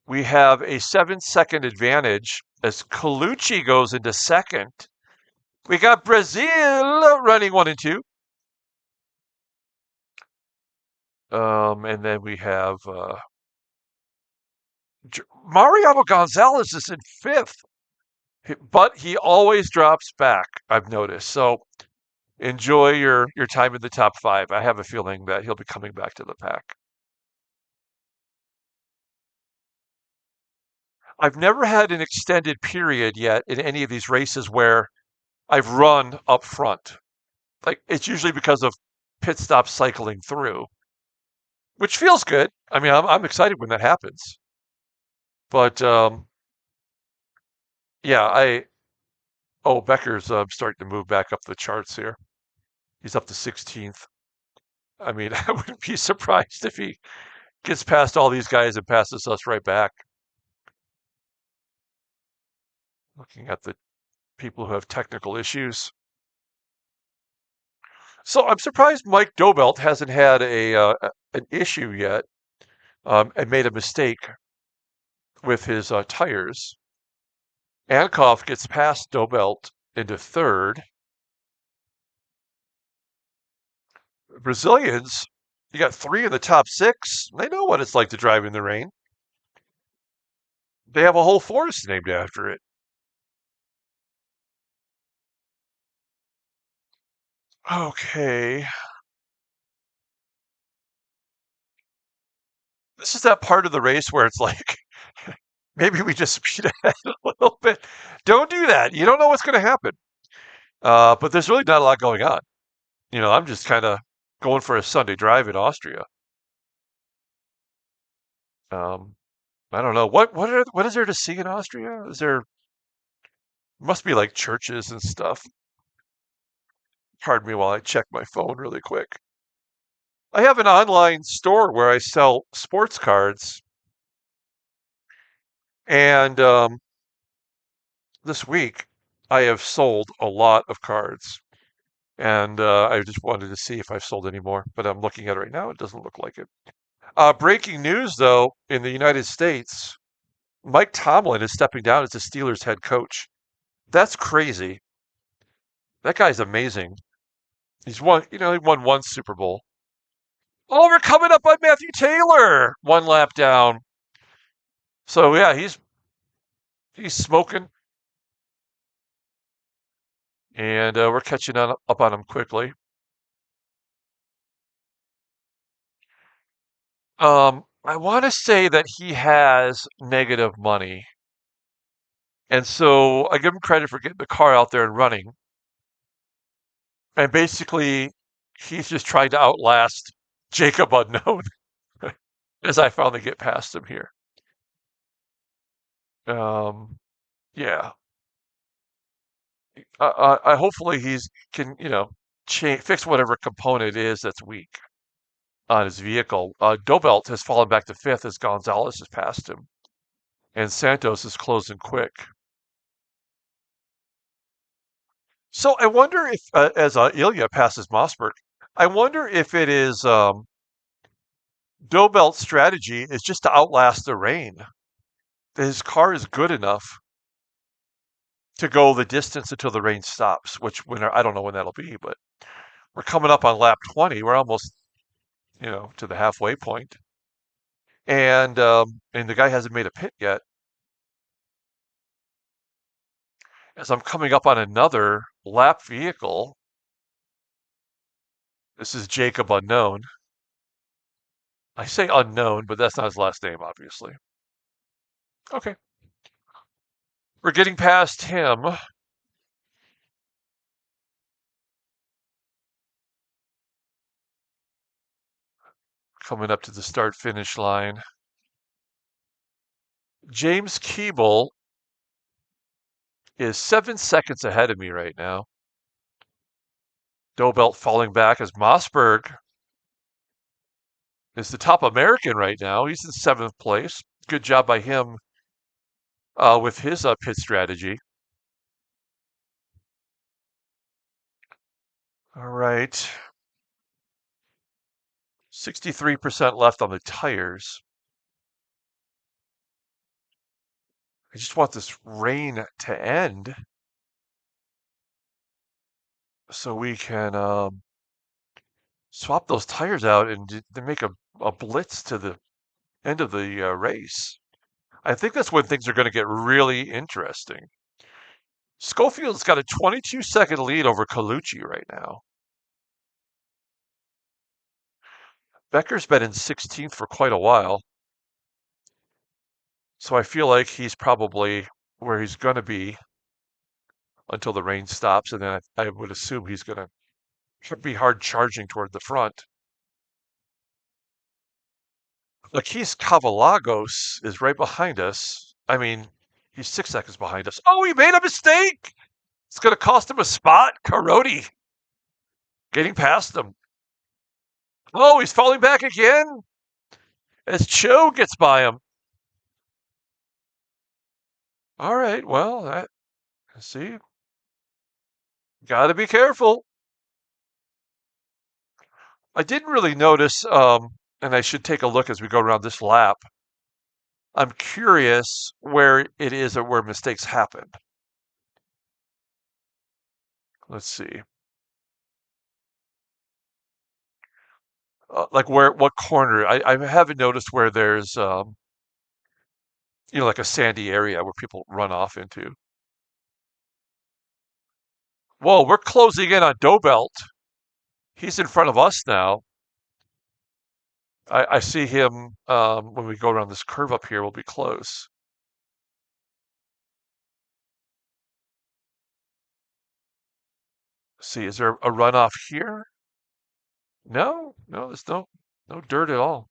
Speaker 1: We have a 7-second advantage as Colucci goes into second. We got Brazil running 1 and 2. And then we have Mariano Gonzalez is in fifth, but he always drops back, I've noticed. So enjoy your time in the top 5. I have a feeling that he'll be coming back to the pack. I've never had an extended period yet in any of these races where I've run up front. Like it's usually because of pit stop cycling through, which feels good. I mean, I'm excited when that happens. But yeah, Becker's starting to move back up the charts here. He's up to 16th. I mean, I wouldn't be surprised if he gets past all these guys and passes us right back. Looking at the people who have technical issues. So I'm surprised Mike Dobelt hasn't had an issue yet and made a mistake with his tires. Ankoff gets past Dobelt into third. Brazilians, you got 3 in the top 6. They know what it's like to drive in the rain. They have a whole forest named after it. Okay. This is that part of the race where it's like Maybe we just speed ahead a little bit. Don't do that. You don't know what's going to happen. But there's really not a lot going on. I'm just kind of going for a Sunday drive in Austria. Um, I don't know what is there to see in Austria? Must be like churches and stuff. Pardon me while I check my phone really quick. I have an online store where I sell sports cards, and this week I have sold a lot of cards, and I just wanted to see if I've sold any more. But I'm looking at it right now; it doesn't look like it. Breaking news, though, in the United States, Mike Tomlin is stepping down as the Steelers head coach. That's crazy. That guy's amazing. He won one Super Bowl. Oh, we're coming up on Matthew Taylor. One lap down. So yeah, he's smoking, and we're catching up on him quickly. I want to say that he has negative money, and so I give him credit for getting the car out there and running. And basically, he's just trying to outlast Jacob Unknown as I finally get past him here. Um, yeah, I hopefully he's can fix whatever component it is that's weak on his vehicle. Dobelt has fallen back to fifth as Gonzalez has passed him, and Santos is closing quick. So I wonder if, as Ilya passes Mossberg, I wonder if it is Dobelt's strategy is just to outlast the rain. His car is good enough to go the distance until the rain stops, which I don't know when that'll be, but we're coming up on lap 20. We're almost, to the halfway point. And the guy hasn't made a pit yet. As I'm coming up on another lap vehicle, this is Jacob Unknown. I say unknown, but that's not his last name, obviously. Okay. We're getting past him. Coming up to the start finish line. James Keeble is 7 seconds ahead of me right now. Dobelt falling back as Mossberg is the top American right now. He's in seventh place. Good job by him with his pit strategy. All right. 63% left on the tires. I just want this rain to end so we can swap those tires out and make a blitz to the end of the race. I think that's when things are going to get really interesting. Schofield's got a 22-second lead over Colucci right now. Becker's been in 16th for quite a while. So I feel like he's probably where he's going to be until the rain stops. And then I would assume he's going to be hard charging toward the front. Lakis Cavalagos is right behind us. I mean, he's 6 seconds behind us. Oh, he made a mistake! It's going to cost him a spot. Carodi getting past him. Oh, he's falling back again as Cho gets by him. All right, well, see, got to be careful. I didn't really notice, and I should take a look as we go around this lap. I'm curious where it is or where mistakes happen. Let's see. Like what corner? I haven't noticed where there's, like a sandy area where people run off into. Whoa, we're closing in on Dobelt. He's in front of us now. I see him when we go around this curve up here. We'll be close. See, is there a runoff here? No, no, there's no dirt at all.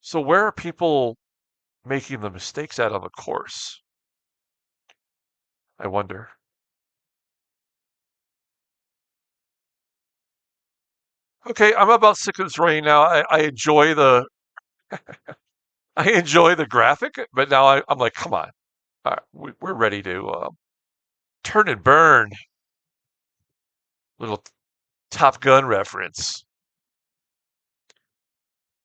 Speaker 1: So where are people making the mistakes at on the course? I wonder. Okay, I'm about sick of this rain now. I enjoy the I enjoy the graphic, but now I'm like, come on. All right, we're ready to turn and burn. Little Top Gun reference.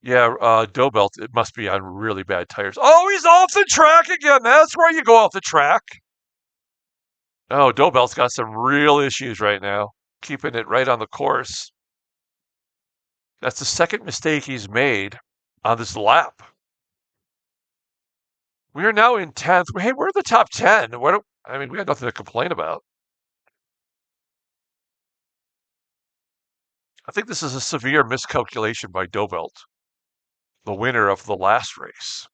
Speaker 1: Yeah, Dobelt, it must be on really bad tires. Oh, he's off the track again. That's where you go off the track. Oh, Dobelt's got some real issues right now, keeping it right on the course. That's the second mistake he's made on this lap. We are now in 10th. Hey, we're in the top 10. I mean, we had nothing to complain about. I think this is a severe miscalculation by Dobelt, the winner of the last race.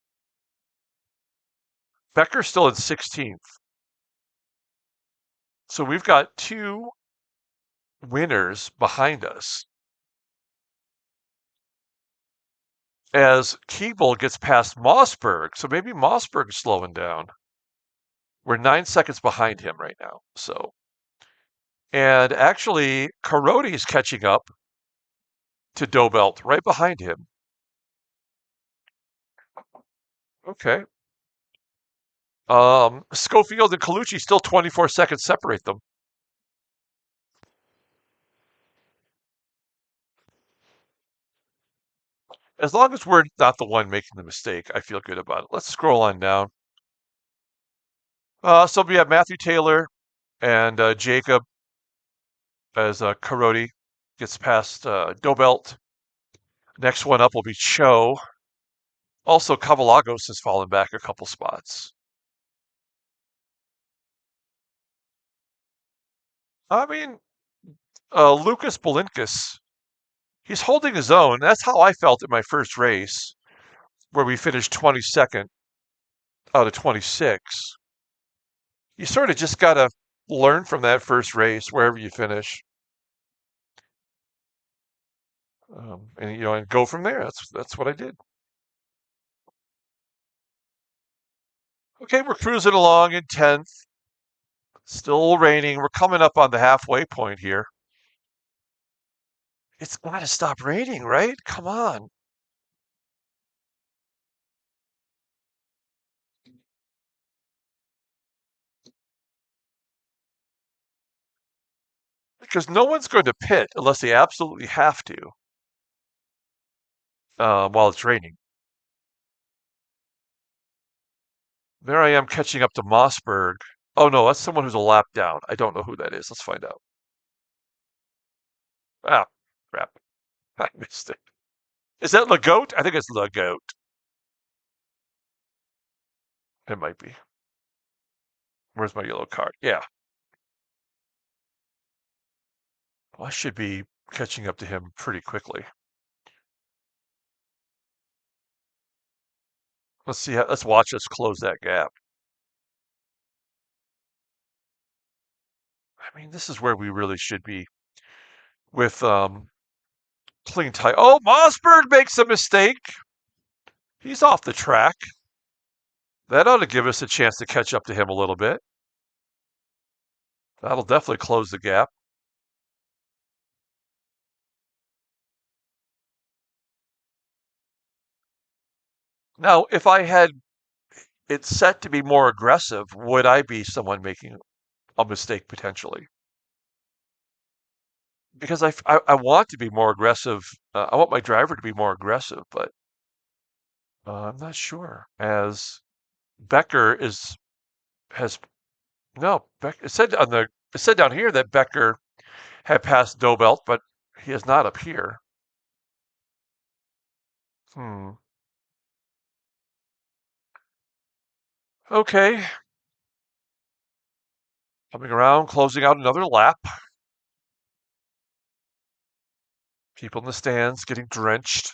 Speaker 1: Becker's still in 16th. So we've got two winners behind us. As Keeble gets past Mossberg, so maybe Mossberg's slowing down. We're 9 seconds behind him right now. And actually, Caroti's catching up to Dobelt right behind him. Okay. Schofield and Colucci still 24 seconds separate them. As long as we're not the one making the mistake, I feel good about it. Let's scroll on down. So we have Matthew Taylor and Jacob as Caroti gets past Dobelt. Next one up will be Cho. Also, Cavalagos has fallen back a couple spots. I mean, Lucas Bolinkis, he's holding his own. That's how I felt in my first race, where we finished 22nd out of 26. You sort of just got to learn from that first race, wherever you finish, and go from there. That's what I did. Okay, we're cruising along in 10th. Still raining. We're coming up on the halfway point here. It's got to stop raining, right? Come on. Because no one's going to pit unless they absolutely have to while it's raining. There I am catching up to Mossberg. Oh no, that's someone who's a lap down. I don't know who that is. Let's find out. Ah, crap. I missed it. Is that Legoat? I think it's Legoat. It might be. Where's my yellow card? Yeah. Well, I should be catching up to him pretty quickly. Let's watch us close that gap. I mean, this is where we really should be with clean tie. Oh, Mossberg makes a mistake. He's off the track. That ought to give us a chance to catch up to him a little bit. That'll definitely close the gap. Now, if I had it set to be more aggressive, would I be someone making a mistake potentially? Because I want to be more aggressive. I want my driver to be more aggressive, but I'm not sure. As Becker has no it said down here that Becker had passed Dobelt, but he is not up here. Hmm. Okay. Coming around, closing out another lap. People in the stands getting drenched.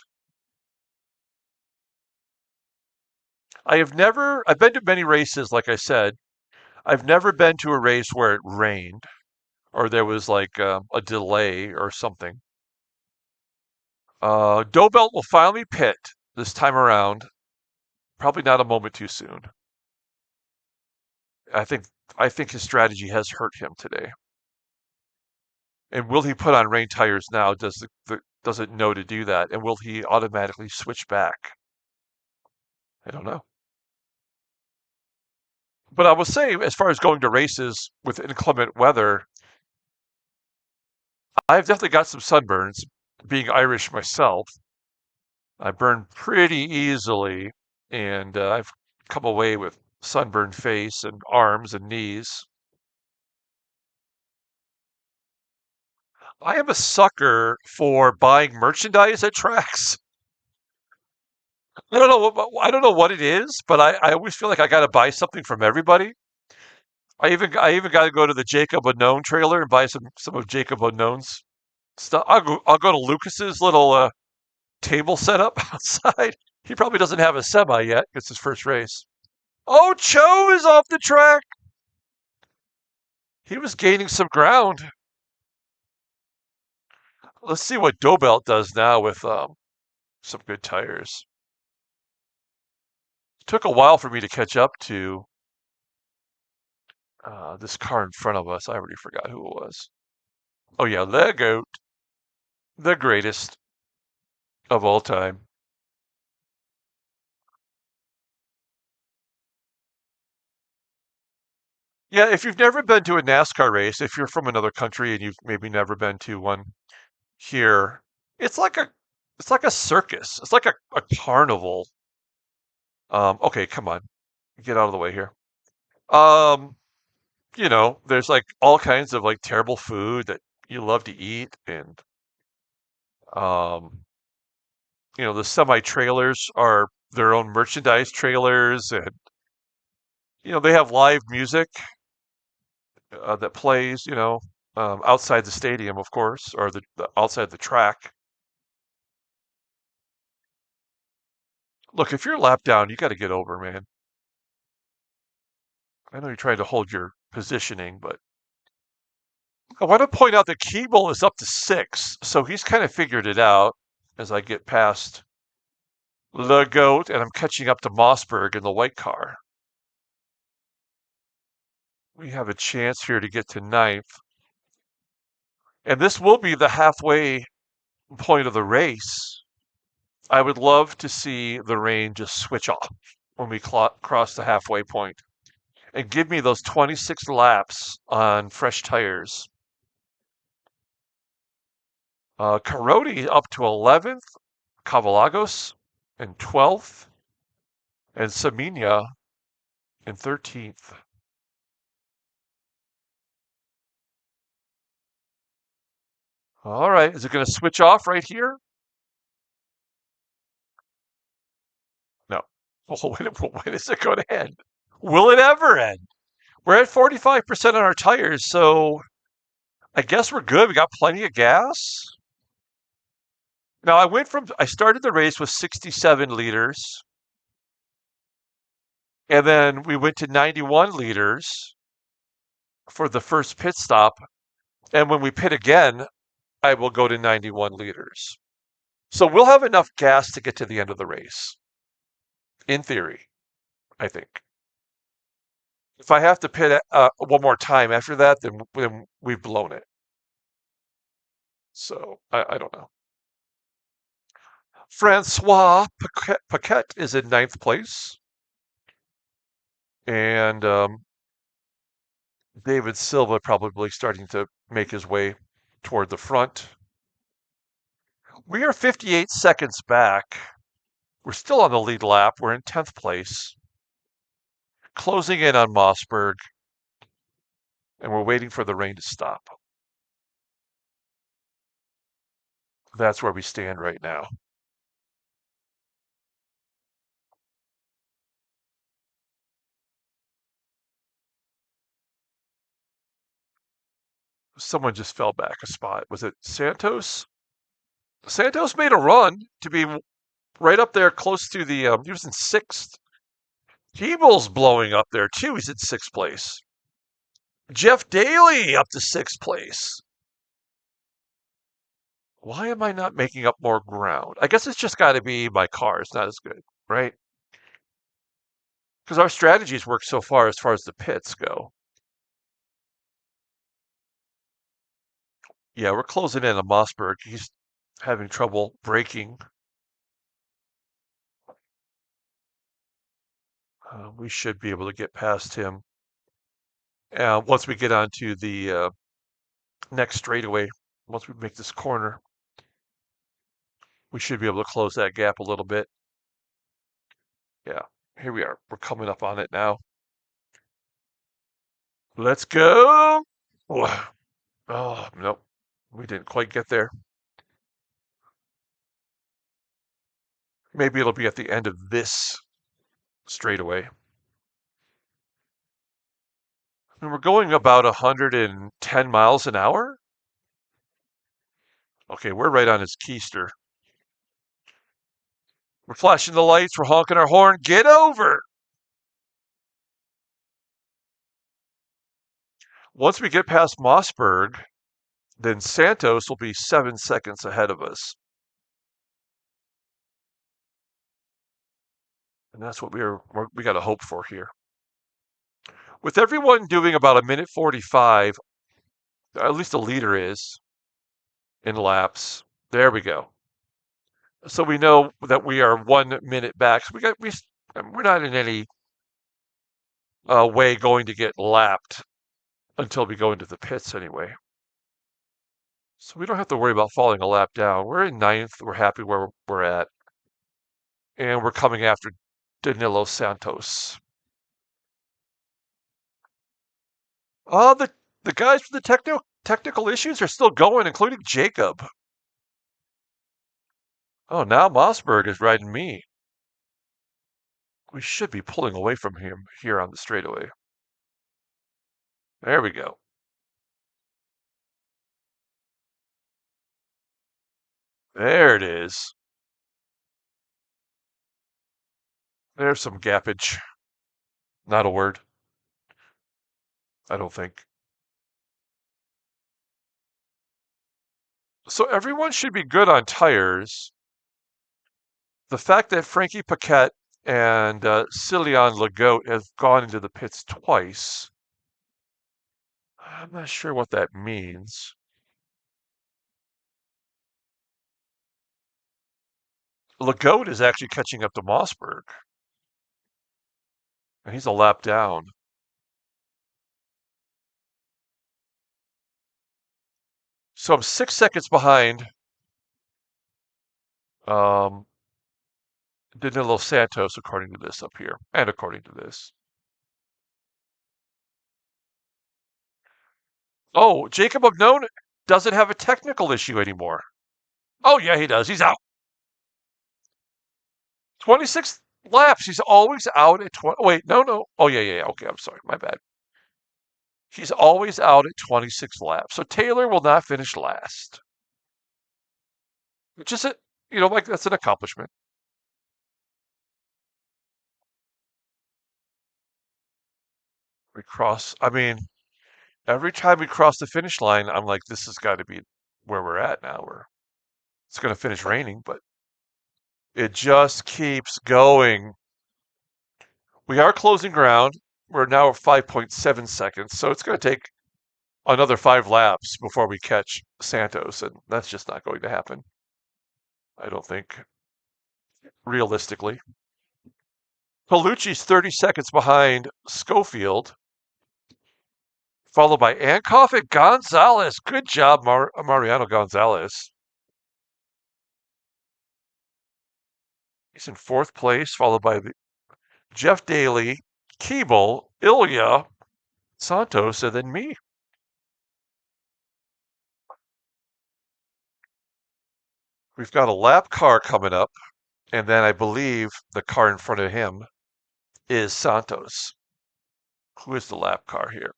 Speaker 1: I've been to many races, like I said. I've never been to a race where it rained or there was like a delay or something. Dobelt will finally pit this time around. Probably not a moment too soon. I think I think his strategy has hurt him today. And will he put on rain tires now? Does it know to do that? And will he automatically switch back? I don't know. But I will say, as far as going to races with inclement weather, I've definitely got some sunburns. Being Irish myself, I burn pretty easily, and I've come away with sunburned face and arms and knees. I am a sucker for buying merchandise at tracks. I don't know what it is, but I always feel like I got to buy something from everybody. I even got to go to the Jacob Unknown trailer and buy some of Jacob Unknown's stuff. I'll go to Lucas's little table setup outside. He probably doesn't have a semi yet. It's his first race. Oh, Cho is off the track. He was gaining some ground. Let's see what Dobelt does now with some good tires. It took a while for me to catch up to this car in front of us. I already forgot who it was. Oh yeah, the GOAT, the greatest of all time. Yeah, if you've never been to a NASCAR race, if you're from another country and you've maybe never been to one here, it's like a it's like a circus. It's like a carnival. Okay, come on. Get out of the way here. Um, there's like all kinds of like terrible food that you love to eat and um, the semi trailers are their own merchandise trailers and they have live music that plays, outside the stadium, of course, or the outside the track. Look, if you're lap down, you got to get over, man. I know you're trying to hold your positioning, but I want to point out that Keeble is up to 6, so he's kind of figured it out as I get past the goat and I'm catching up to Mossberg in the white car. We have a chance here to get to ninth. And this will be the halfway point of the race. I would love to see the rain just switch off when we cross the halfway point and give me those 26 laps on fresh tires. Carodi up to 11th, Cavalagos in 12th, and Saminia in 13th. All right, is it going to switch off right here? No. Well, when is it going to end? Will it ever end? We're at 45% on our tires, so I guess we're good. We got plenty of gas. Now, I started the race with 67 liters, and then we went to 91 liters for the first pit stop. And when we pit again, I will go to 91 liters. So we'll have enough gas to get to the end of the race, in theory, I think. If I have to pit one more time after that, then we've blown it. So I don't know. Francois Paquette is in ninth place. And David Silva probably starting to make his way toward the front. We are 58 seconds back. We're still on the lead lap. We're in 10th place. Closing in on Mossberg. And we're waiting for the rain to stop. That's where we stand right now. Someone just fell back a spot. Was it Santos? Santos made a run to be right up there close to he was in 6th. Keeble's blowing up there too. He's in 6th place. Jeff Daly up to sixth place. Why am I not making up more ground? I guess it's just got to be my car is not as good, right? Because our strategies work so far as the pits go. Yeah, we're closing in on Mossberg. He's having trouble braking. We should be able to get past him. Once we get onto the next straightaway, once we make this corner, we should be able to close that gap a little bit. Yeah, here we are. We're coming up on it now. Let's go. Oh, nope. We didn't quite get there. Maybe it'll be at the end of this straightaway. And we're going about 110 miles an hour. Okay, we're right on his keister. We're flashing the lights. We're honking our horn. Get over. Once we get past Mossberg, then Santos will be 7 seconds ahead of us. And that's what we got to hope for here. With everyone doing about a minute 45, at least the leader is in laps. There we go. So we know that we are 1 minute back. So we're not in any way going to get lapped until we go into the pits anyway. So we don't have to worry about falling a lap down. We're in ninth. We're happy where we're at. And we're coming after Danilo Santos. Oh, the guys with the technical issues are still going, including Jacob. Oh, now Mossberg is riding me. We should be pulling away from him here on the straightaway. There we go. There it is. There's some gappage. Not a word. I don't think. So everyone should be good on tires. The fact that Frankie Paquette and Cillian Legault have gone into the pits twice, I'm not sure what that means. Legault is actually catching up to Mossberg, and he's a lap down. So I'm 6 seconds behind Danilo Santos, according to this up here, and according to this. Oh, Jacob Ognon doesn't have a technical issue anymore. Oh, yeah, he does. He's out. 26 laps. He's always out at 20. Wait, no. Oh, yeah. Okay, I'm sorry. My bad. He's always out at 26 laps. So Taylor will not finish last. Which is, like that's an accomplishment. Every time we cross the finish line, I'm like, this has got to be where we're at now. It's going to finish raining, but it just keeps going. We are closing ground. We're now at 5.7 seconds, so it's going to take another 5 laps before we catch Santos, and that's just not going to happen. I don't think, realistically. Palucci's 30 seconds behind Schofield, followed by Ankoff and Gonzalez. Good job, Mariano Gonzalez. He's in 4th place, followed by Jeff Daly, Keeble, Ilya, Santos, and then me. We've got a lap car coming up, and then I believe the car in front of him is Santos. Who is the lap car here?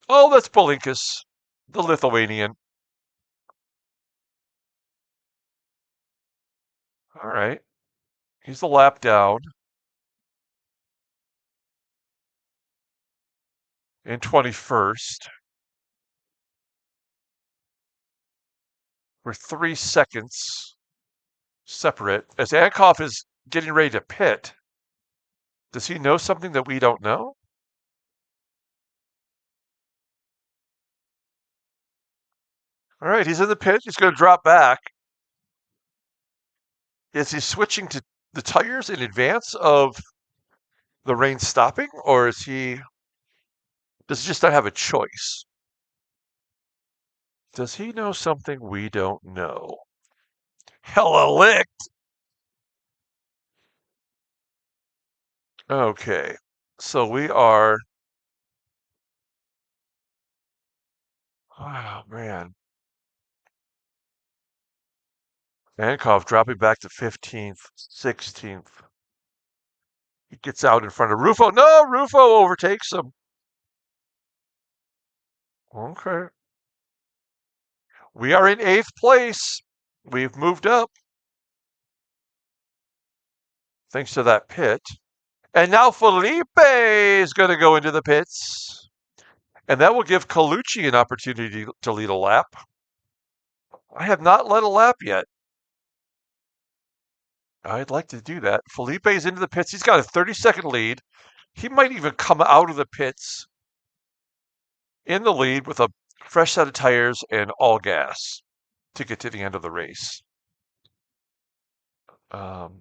Speaker 1: Oh, that's Polinkas, the Lithuanian. All right. He's the lap down. in 21st. We're 3 seconds separate. As Ankov is getting ready to pit, does he know something that we don't know? All right, he's in the pit. He's going to drop back. Is he switching to the tires in advance of the rain stopping, or does he just not have a choice? Does he know something we don't know? Hella licked. Okay, so we are. Oh man, Ankov dropping back to 15th, 16th. He gets out in front of Rufo. No, Rufo overtakes him. Okay. We are in 8th place. We've moved up thanks to that pit. And now Felipe is going to go into the pits. And that will give Colucci an opportunity to lead a lap. I have not led a lap yet. I'd like to do that. Felipe's into the pits. He's got a 30-second lead. He might even come out of the pits in the lead with a fresh set of tires and all gas to get to the end of the race. It's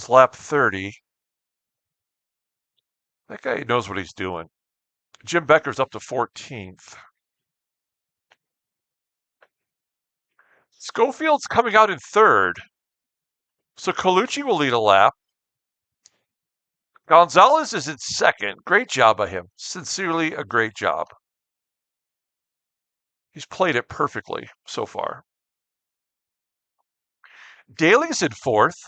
Speaker 1: lap 30. That guy knows what he's doing. Jim Becker's up to 14th. Schofield's coming out in 3rd. So Colucci will lead a lap. Gonzalez is in 2nd. Great job by him. Sincerely, a great job. He's played it perfectly so far. Daly's in 4th.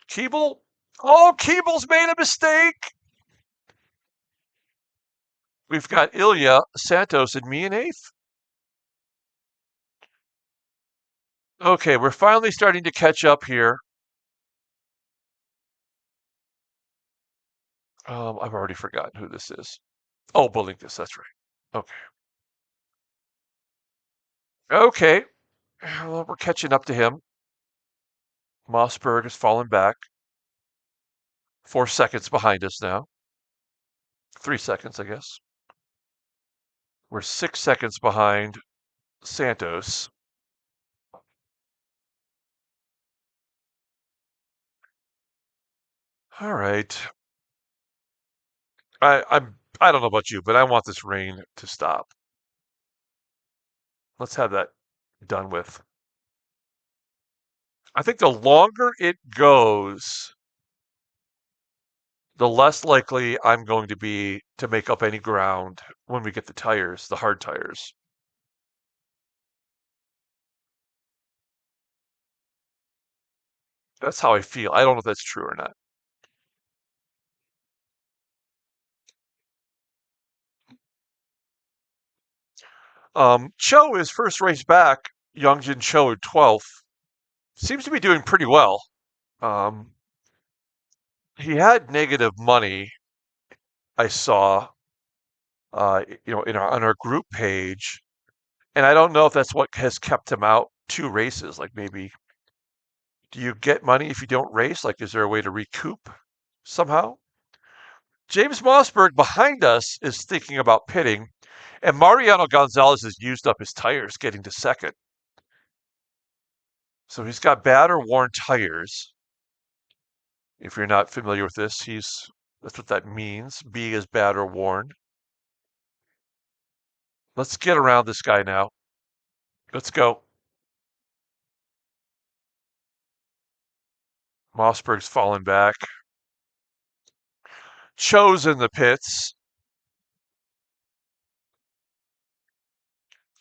Speaker 1: Keeble. Oh, Keeble's made a mistake. We've got Ilya, Santos, and me in 8th. Okay, we're finally starting to catch up here. I've already forgotten who this is. Oh, Bolinkis, that's right. Okay. Okay. Well, we're catching up to him. Mossberg has fallen back. 4 seconds behind us now. 3 seconds, I guess. We're 6 seconds behind Santos. All right. I don't know about you, but I want this rain to stop. Let's have that done with. I think the longer it goes, the less likely I'm going to be to make up any ground when we get the tires, the hard tires. That's how I feel. I don't know if that's true or not. Cho is first race back. Youngjin Cho in 12th. Seems to be doing pretty well. He had negative money, I saw, on our group page, and I don't know if that's what has kept him out 2 races. Like maybe, do you get money if you don't race? Like, is there a way to recoup somehow? James Mossberg behind us is thinking about pitting, and Mariano Gonzalez has used up his tires getting to 2nd. So he's got bad or worn tires. If you're not familiar with this, that's what that means. B is bad or worn. Let's get around this guy now. Let's go. Mossberg's fallen back. Cho's in the pits.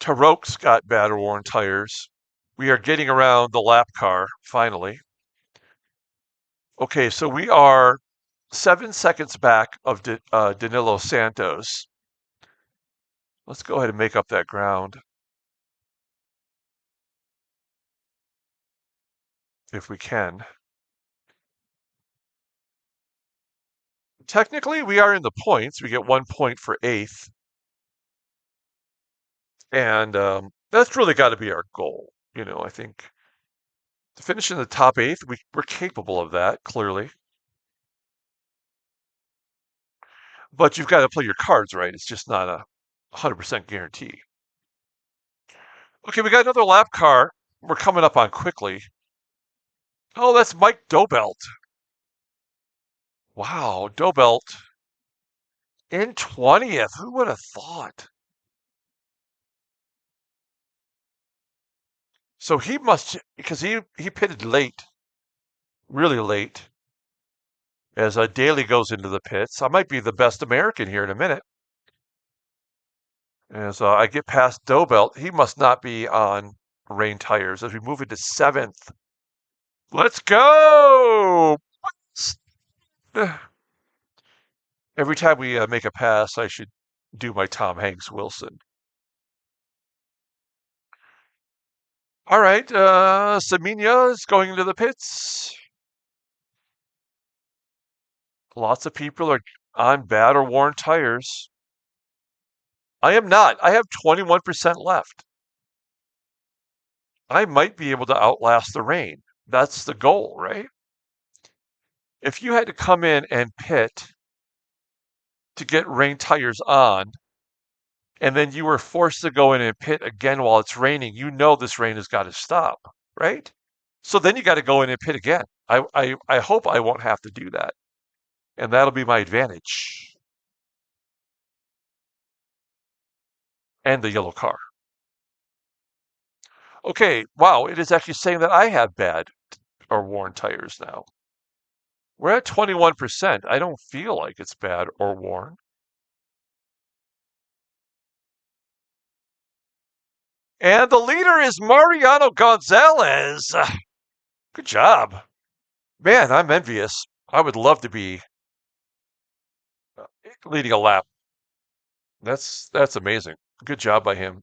Speaker 1: Tarok's got bad or worn tires. We are getting around the lap car, finally. Okay, so we are 7 seconds back of Danilo Santos. Let's go ahead and make up that ground. If we can. Technically, we are in the points. We get 1 point for eighth, and that's really got to be our goal. I think to finish in the top eighth, we're capable of that, clearly. But you've got to play your cards right. It's just not a 100% guarantee. Okay, we got another lap car. We're coming up on quickly. Oh, that's Mike Dobelt. Wow, Dobelt in 20th. Who would have thought? So he must, because he pitted late, really late, as Daly goes into the pits. I might be the best American here in a minute. As I get past Dobelt, he must not be on rain tires as we move into seventh. Let's go! Every time we make a pass, I should do my Tom Hanks Wilson. All right, Semenya is going into the pits. Lots of people are on bad or worn tires. I am not. I have 21% left. I might be able to outlast the rain. That's the goal, right? If you had to come in and pit to get rain tires on, and then you were forced to go in and pit again while it's raining, you know this rain has got to stop, right? So then you got to go in and pit again. I hope I won't have to do that, and that'll be my advantage. And the yellow car. Okay, wow, it is actually saying that I have bad or worn tires now. We're at 21%. I don't feel like it's bad or worn. And the leader is Mariano Gonzalez. Good job. Man, I'm envious. I would love to be leading a lap. That's amazing. Good job by him.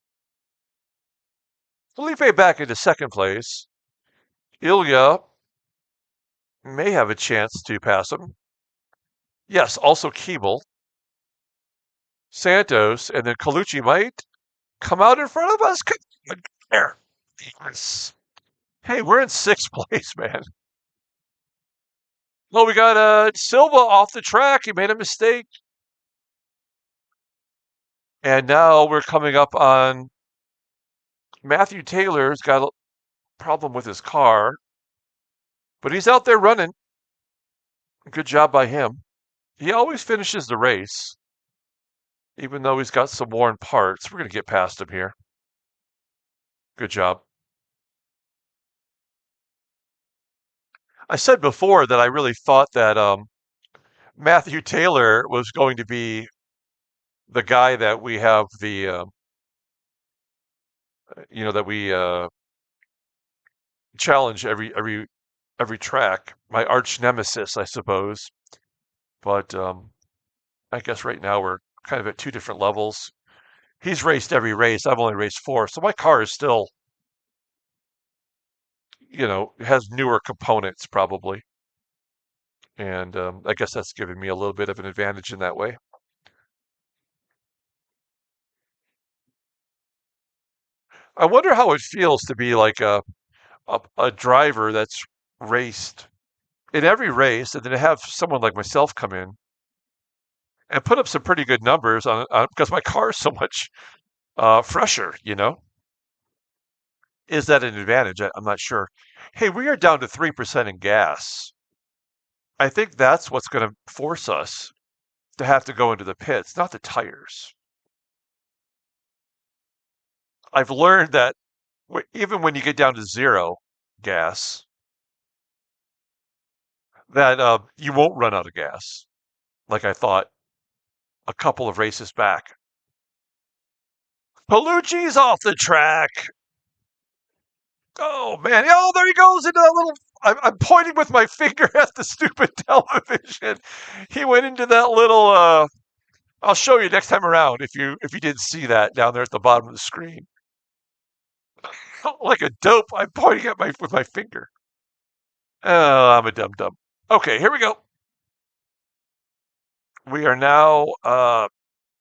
Speaker 1: Felipe back into second place. Ilya may have a chance to pass him. Yes, also Keeble. Santos, and then Colucci might come out in front of us. There. Yes. Hey, we're in sixth place, man. Well, we got Silva off the track. He made a mistake. And now we're coming up on Matthew Taylor's got a problem with his car, but he's out there running. Good job by him. He always finishes the race, even though he's got some worn parts. We're going to get past him here. Good job. I said before that I really thought that Matthew Taylor was going to be the guy that we have that we challenge every track. My arch nemesis, I suppose. But I guess right now we're kind of at two different levels. He's raced every race. I've only raced four, so my car is still, has newer components probably, and I guess that's given me a little bit of an advantage in that way. I wonder how it feels to be like a driver that's raced in every race, and then to have someone like myself come in and put up some pretty good numbers on because my car is so much fresher. Is that an advantage? I'm not sure. Hey, we are down to 3% in gas. I think that's what's going to force us to have to go into the pits, not the tires. I've learned that even when you get down to zero gas, that you won't run out of gas, like I thought a couple of races back. Palucci's off the track. Oh man! Oh, there he goes into that little. I'm pointing with my finger at the stupid television. He went into that little. I'll show you next time around if you didn't see that down there at the bottom of the screen. Like a dope, I'm pointing at with my finger. Oh, I'm a dum dum. Okay, here we go. We are now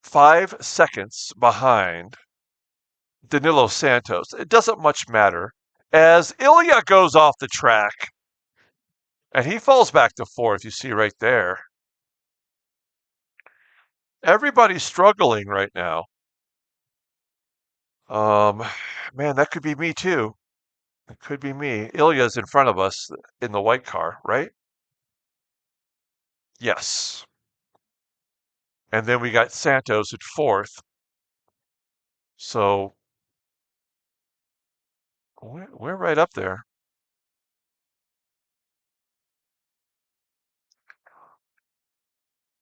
Speaker 1: 5 seconds behind Danilo Santos. It doesn't much matter as Ilya goes off the track and he falls back to fourth. You see right there. Everybody's struggling right now. Um, man, that could be me too. It could be me. Ilya's in front of us in the white car, right? Yes. And then we got Santos at fourth. So we're right up there.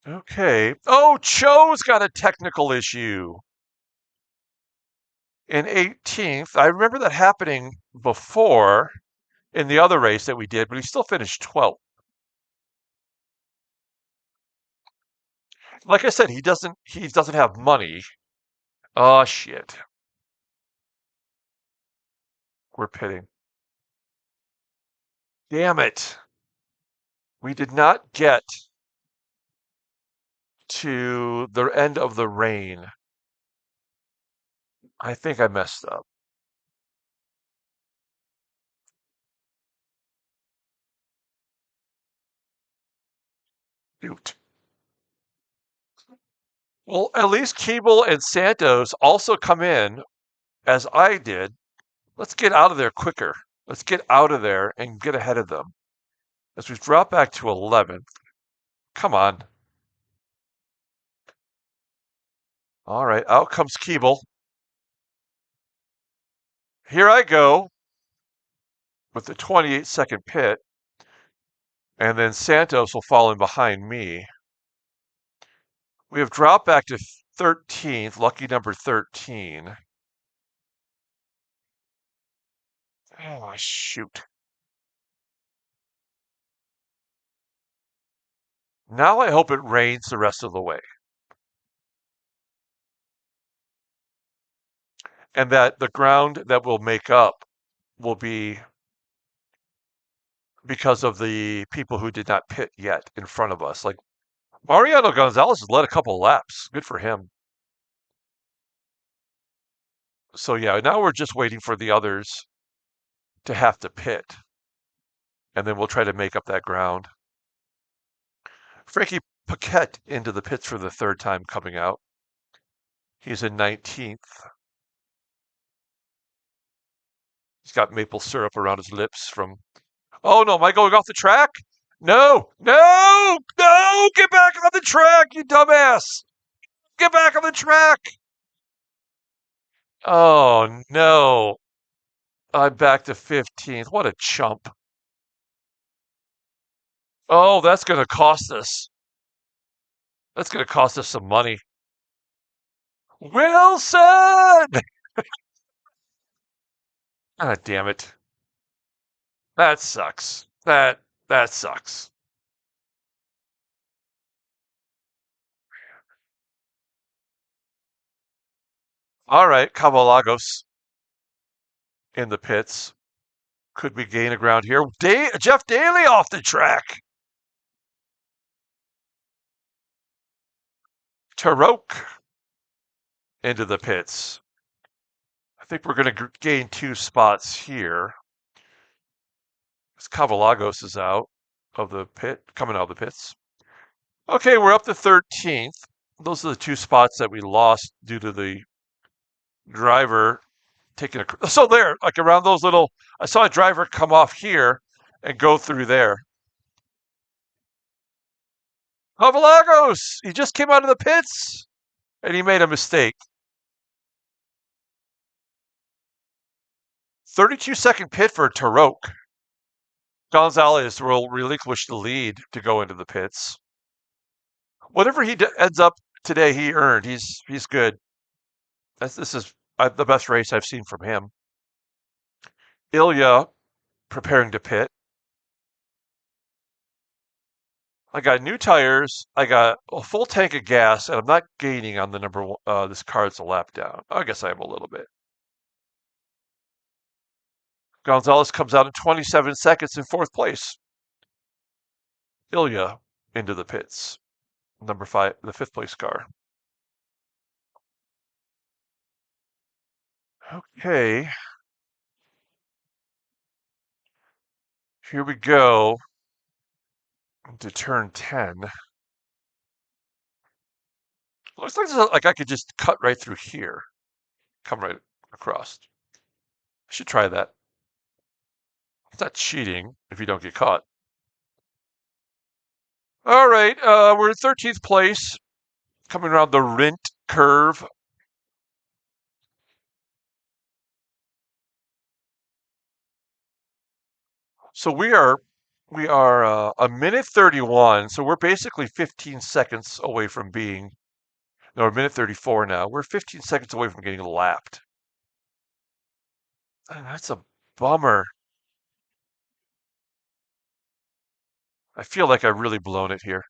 Speaker 1: Okay. Oh, Cho's got a technical issue in 18th. I remember that happening before in the other race that we did, but he still finished 12th. Like I said, he doesn't have money. Oh shit. We're pitting. Damn it. We did not get to the end of the rain. I think I messed up. Shoot. Well, at least Keeble and Santos also come in as I did. Let's get out of there quicker. Let's get out of there and get ahead of them. As we drop back to 11th. Come on. All right, out comes Keeble. Here I go with the 28-second pit. And then Santos will fall in behind me. We have dropped back to 13th, lucky number 13. Oh, shoot. Now I hope it rains the rest of the way. And that the ground that will make up will be because of the people who did not pit yet in front of us. Like Mariano Gonzalez has led a couple of laps. Good for him. So yeah, now we're just waiting for the others to have to pit. And then we'll try to make up that ground. Frankie Paquette into the pits for the third time coming out. He's in 19th. He's got maple syrup around his lips from... Oh no, am I going off the track? No, no, no, get back on the track, you dumbass. Get back on the track. Oh no, I'm back to 15th. What a chump. Oh, that's going to cost us. That's going to cost us some money. Wilson! Ah, damn it. That sucks. That sucks. All right, Cabalagos in the pits. Could we gain a ground here? Jeff Daly off the track. Taroke into the pits. I think we're going to gain 2 spots here. As Cabalagos is out of the pit, coming out of the pits. Okay, we're up to 13th. Those are the 2 spots that we lost due to the driver taking a... So there, like around those little... I saw a driver come off here and go through there. Cabalagos! He just came out of the pits and he made a mistake. 32-second pit for Taroke. Gonzalez will relinquish the lead to go into the pits. Whatever he ends up today, he earned. He's good. This is the best race I've seen from him. Ilya preparing to pit. I got new tires. I got a full tank of gas, and I'm not gaining on the number one. This car's a lap down. I guess I am a little bit. Gonzalez comes out in 27 seconds in 4th place. Ilya into the pits. Number 5, the 5th place car. Okay, here we go to turn 10. Looks like I could just cut right through here, come right across. I should try that. It's not cheating if you don't get caught. All right, we're in 13th place, coming around the Rint curve. So we are a minute 31. So we're basically 15 seconds away from being no, we're a minute 34 now. We're 15 seconds away from getting lapped. That's a bummer. I feel like I've really blown it here.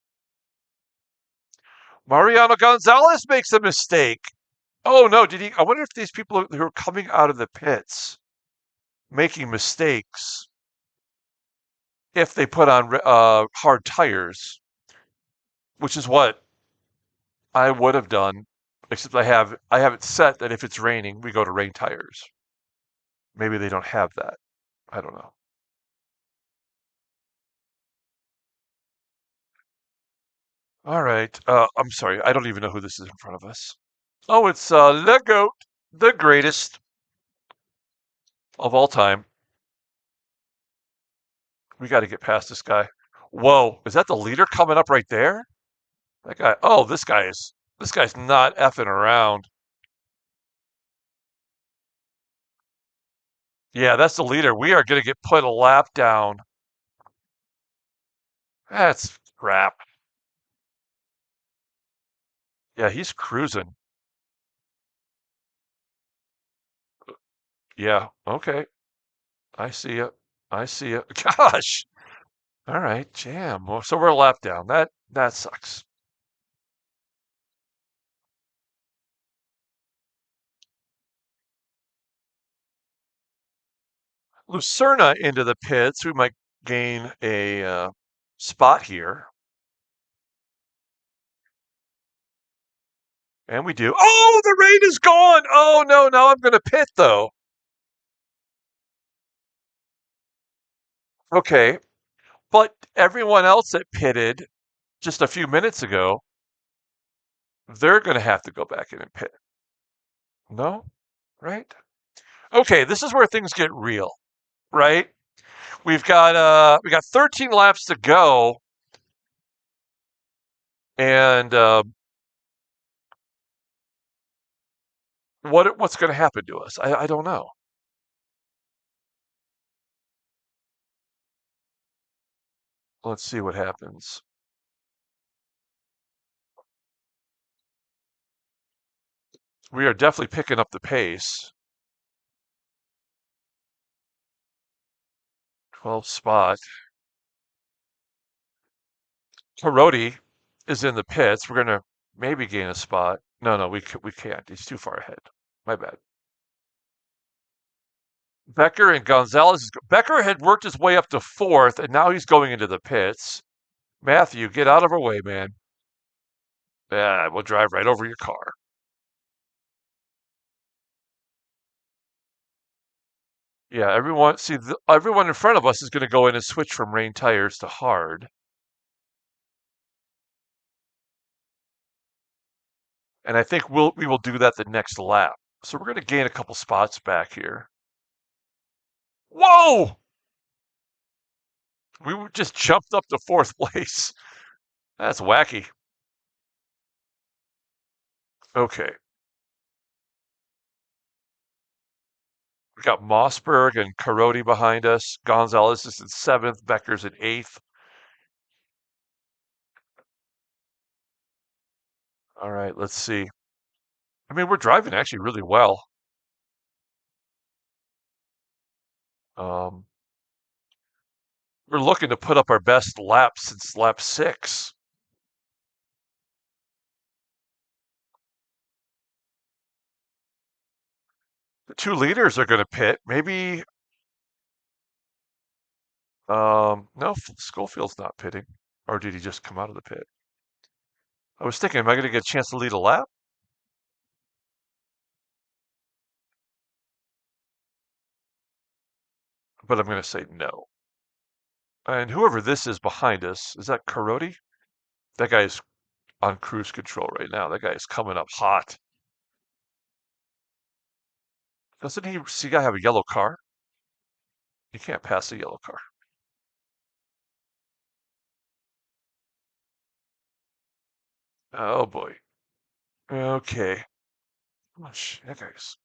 Speaker 1: Mariano Gonzalez makes a mistake. Oh no, did he? I wonder if these people who are coming out of the pits making mistakes if they put on hard tires, which is what I would have done, except I have it set that if it's raining, we go to rain tires. Maybe they don't have that. I don't know. All right. I'm sorry. I don't even know who this is in front of us. Oh, it's the GOAT, the greatest of all time. We got to get past this guy. Whoa, is that the leader coming up right there? That guy. Oh, this guy's not effing around. Yeah, that's the leader. We are going to get put a lap down. That's crap. Yeah, he's cruising. Yeah, okay. I see it. I see it. Gosh. All right, jam. Well, so we're a lap down. That sucks. Lucerna into the pits. We might gain a spot here. And we do. Oh, the rain is gone. Oh, no. Now I'm going to pit, though. Okay. But everyone else that pitted just a few minutes ago, they're going to have to go back in and pit. No? Right? Okay. This is where things get real, right? We got 13 laps to go. And what's going to happen to us? I don't know. Let's see what happens. We are definitely picking up the pace. 12 spot. Parodi is in the pits. We're going to maybe gain a spot. No, we can't. He's too far ahead. My bad. Becker and Gonzalez. Becker had worked his way up to 4th, and now he's going into the pits. Matthew, get out of our way, man. Yeah, we'll drive right over your car. Yeah, everyone in front of us is going to go in and switch from rain tires to hard. And I think we will do that the next lap. So we're going to gain a couple spots back here. Whoa! We just jumped up to 4th place. That's wacky. Okay. We got Mossberg and Carodi behind us. Gonzalez is in 7th. Becker's in 8th. All right, let's see. I mean, we're driving actually really well. Um, we're looking to put up our best lap since lap 6. The 2 leaders are going to pit. Maybe, no, Schofield's not pitting. Or did he just come out of the pit? I was thinking, am I going to get a chance to lead a lap? But I'm going to say no. And whoever this is behind us, is that Karoti? That guy's on cruise control right now. That guy is coming up hot. Doesn't he see guy have a yellow car? You can't pass a yellow car. Oh boy. Okay. Gosh, that guy's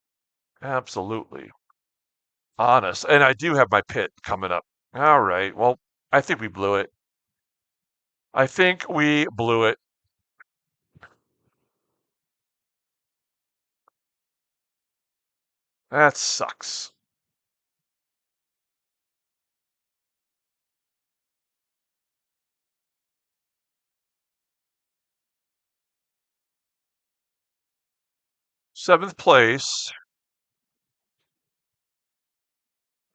Speaker 1: absolutely honest. And I do have my pit coming up. All right. Well, I think we blew it. I think we blew it. That sucks. Seventh place.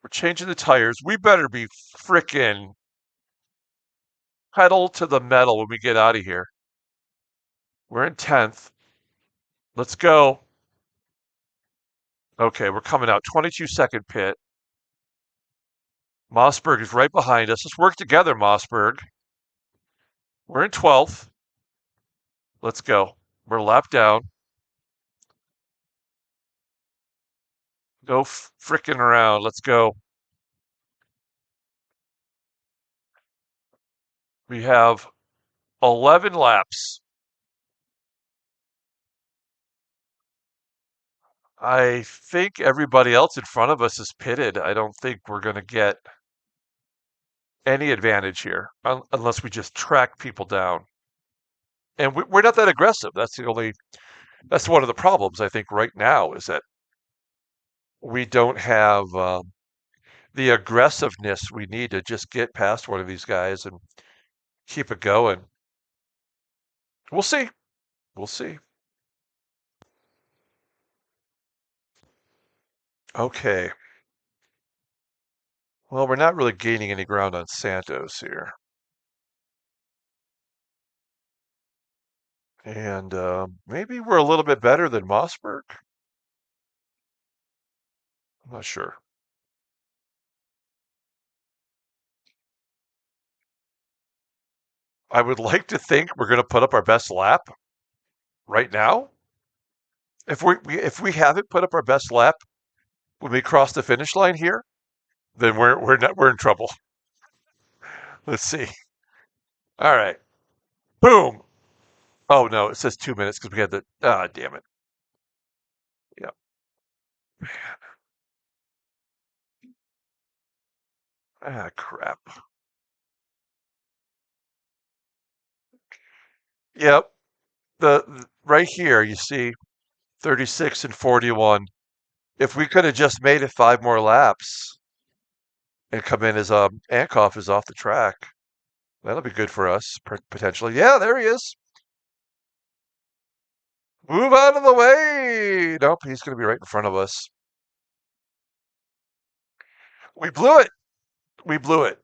Speaker 1: We're changing the tires. We better be frickin' pedal to the metal when we get out of here. We're in 10th. Let's go. Okay, we're coming out. 22-second pit. Mossberg is right behind us. Let's work together, Mossberg. We're in 12th. Let's go. We're a lap down. Go frickin' around. Let's go. We have 11 laps. I think everybody else in front of us is pitted. I don't think we're going to get any advantage here unless we just track people down. And we're not that aggressive. That's one of the problems I think right now is that we don't have the aggressiveness we need to just get past one of these guys and keep it going. We'll see. We'll see. Okay. Well, we're not really gaining any ground on Santos here. And maybe we're a little bit better than Mossberg. I'm not sure. I would like to think we're going to put up our best lap right now. If we haven't put up our best lap when we cross the finish line here, then we're in trouble. Let's see. All right. Boom. Oh no, it says 2 minutes because we had the damn it. Yeah. Ah crap. Yep. Right here you see 36 and 41. If we could have just made it 5 more laps and come in as Ankoff is off the track, that'll be good for us potentially. Yeah, there he is. Move out of the way. Nope, he's going to be right in front of us. We blew it. We blew it.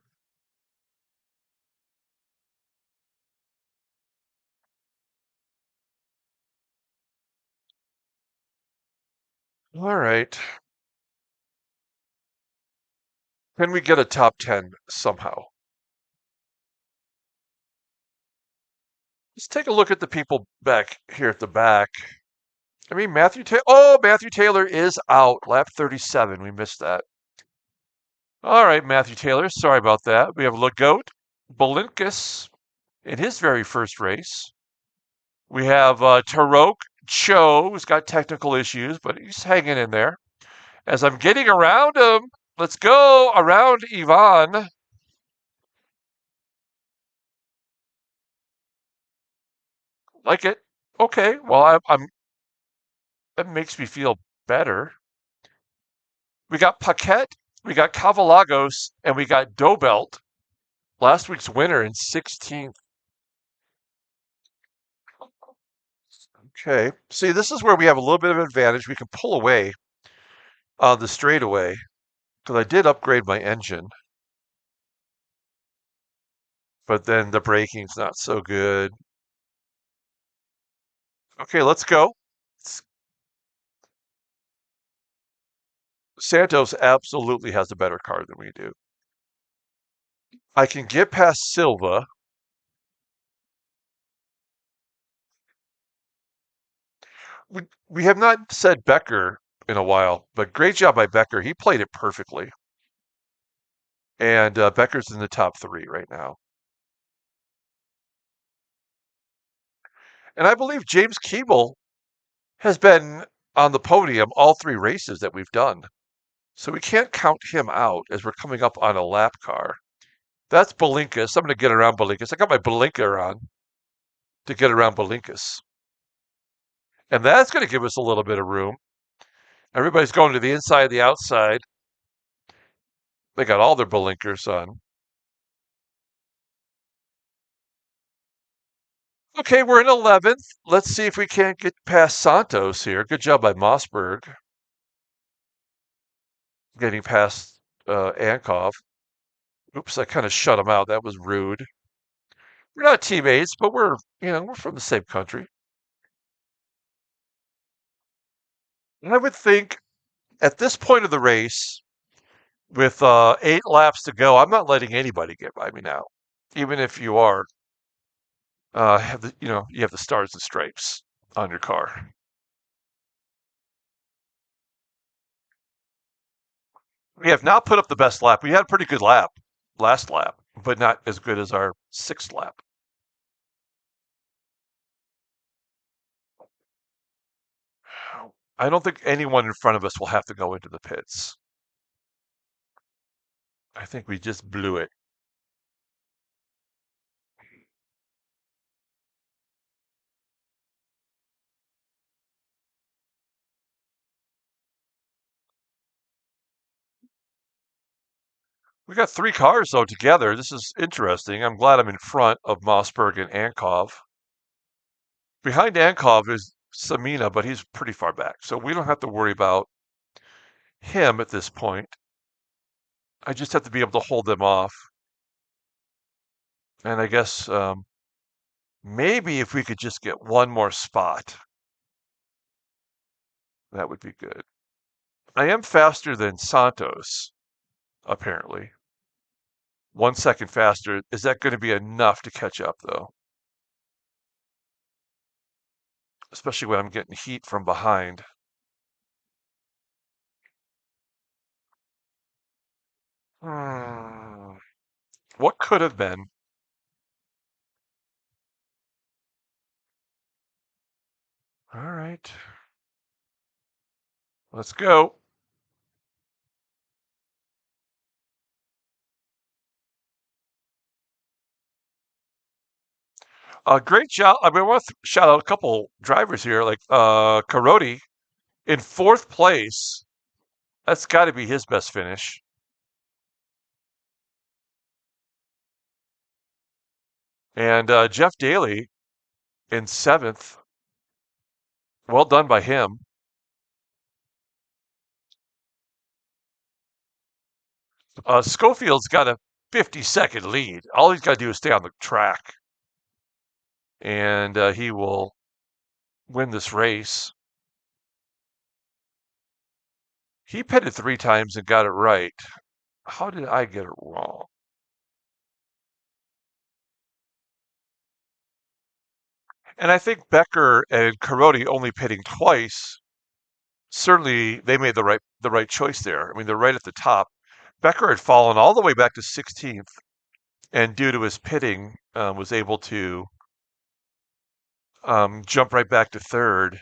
Speaker 1: All right. Can we get a top 10 somehow? Let's take a look at the people back here at the back. I mean, Matthew Taylor is out. Lap 37. We missed that. All right, Matthew Taylor. Sorry about that. We have Lagote Bolinkis in his very first race. We have Tarok Cho, who's got technical issues, but he's hanging in there. As I'm getting around him, let's go around Ivan. Like it. Okay. Well, I'm that makes me feel better. We got Paquette, we got Cavalagos, and we got Dobelt, last week's winner in 16th. Okay. See, this is where we have a little bit of advantage. We can pull away on the straightaway because I did upgrade my engine, but then the braking's not so good. Okay, let's go. Santos absolutely has a better card than we do. I can get past Silva. We have not said Becker in a while, but great job by Becker. He played it perfectly. And Becker's in the top three right now. And I believe James Keeble has been on the podium all three races that we've done. So we can't count him out as we're coming up on a lap car. That's Balinkas. I'm going to get around Balinkas. I got my Balinka on to get around Balinkas. And that's going to give us a little bit of room. Everybody's going to the inside, the outside. They got all their Balinkers on. Okay, we're in 11th. Let's see if we can't get past Santos here. Good job by Mossberg getting past Ankov. Oops, I kind of shut him out. That was rude. We're not teammates, but we're from the same country. And I would think at this point of the race, with 8 laps to go, I'm not letting anybody get by me now. Even if you are, you have the stars and stripes on your car. We have not put up the best lap. We had a pretty good lap last lap, but not as good as our 6th lap. I don't think anyone in front of us will have to go into the pits. I think we just blew it. We got 3 cars though together. This is interesting. I'm glad I'm in front of Mossberg and Ankov. Behind Ankov is Samina, but he's pretty far back, so we don't have to worry about him at this point. I just have to be able to hold them off. And I guess maybe if we could just get one more spot, that would be good. I am faster than Santos, apparently. 1 second faster. Is that going to be enough to catch up, though? Especially when I'm getting heat from behind. Hmm. What could have been? All right. Let's go. Great job. I mean, I want to shout out a couple drivers here, like Karoti in 4th place. That's got to be his best finish. And Jeff Daly in 7th. Well done by him. Schofield's got a 50-second lead. All he's got to do is stay on the track, and he will win this race. He pitted 3 times and got it right. How did I get it wrong? And I think Becker and Karoti only pitting twice. Certainly, they made the right choice there. I mean, they're right at the top. Becker had fallen all the way back to 16th, and due to his pitting, was able to jump right back to 3rd.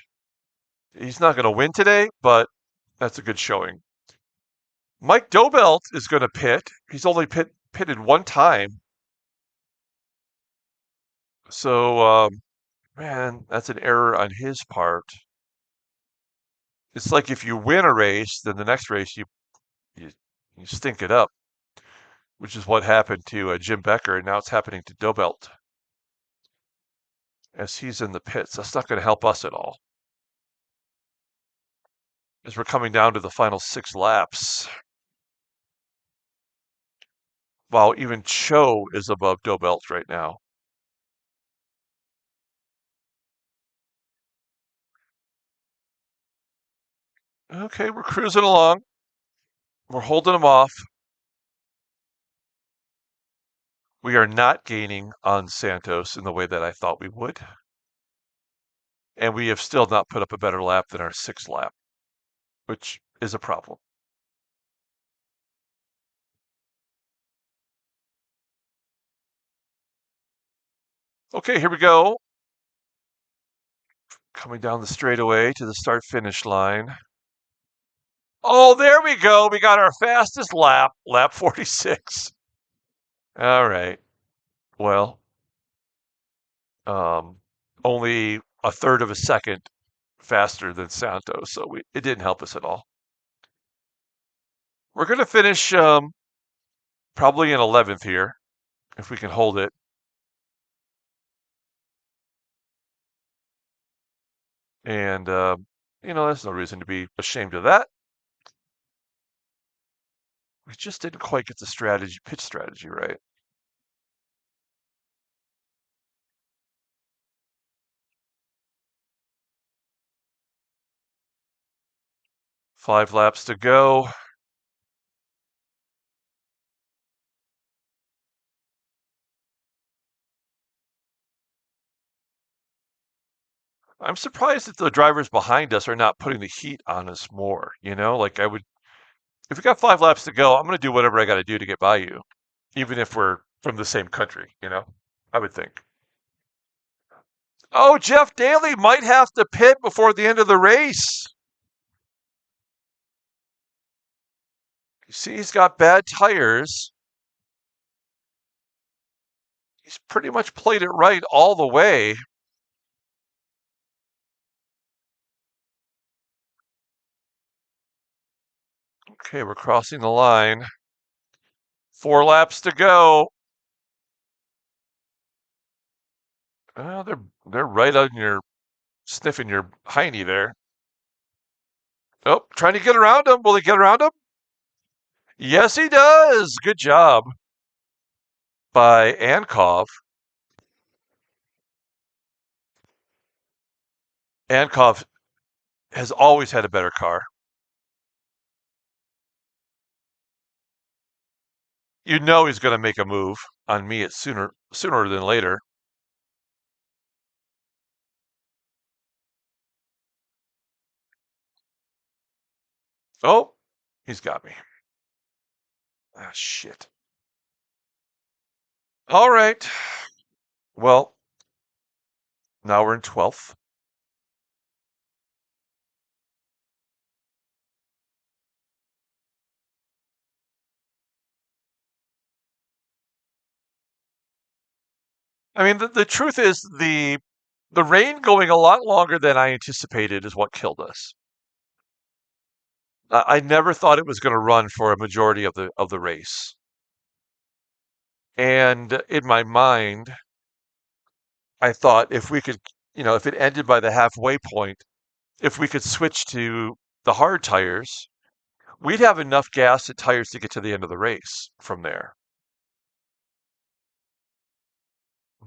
Speaker 1: He's not going to win today, but that's a good showing. Mike Dobelt is going to pit. He's only pitted 1 time. So, man, that's an error on his part. It's like if you win a race, then the next race you, you stink it up, which is what happened to Jim Becker, and now it's happening to Dobelt as he's in the pits. That's not going to help us at all as we're coming down to the final 6 laps. While even Cho is above Dobelt right now. Okay, we're cruising along. We're holding them off. We are not gaining on Santos in the way that I thought we would. And we have still not put up a better lap than our sixth lap, which is a problem. Okay, here we go. Coming down the straightaway to the start finish line. Oh, there we go. We got our fastest lap, lap 46. All right. Well, um, only a third of a second faster than Santos, so it didn't help us at all. We're going to finish probably in 11th here, if we can hold it. And, there's no reason to be ashamed of that. We just didn't quite get the pitch strategy right. Five laps to go. I'm surprised that the drivers behind us are not putting the heat on us more. Like if we got 5 laps to go, I'm going to do whatever I got to do to get by you, even if we're from the same country. I would think. Oh, Jeff Daly might have to pit before the end of the race. You see, he's got bad tires. He's pretty much played it right all the way. Okay, we're crossing the line. 4 laps to go. They're right on your sniffing your hiney there. Oh, trying to get around him. Will he get around him? Yes, he does. Good job by Ankov. Ankov has always had a better car. You know he's going to make a move on me at sooner than later. Oh, he's got me. Ah, shit. All right. Well, now we're in 12th. I mean, the truth is the rain going a lot longer than I anticipated is what killed us. I never thought it was going to run for a majority of the race. And in my mind, I thought if we could, if it ended by the halfway point, if we could switch to the hard tires, we'd have enough gas and tires to get to the end of the race from there.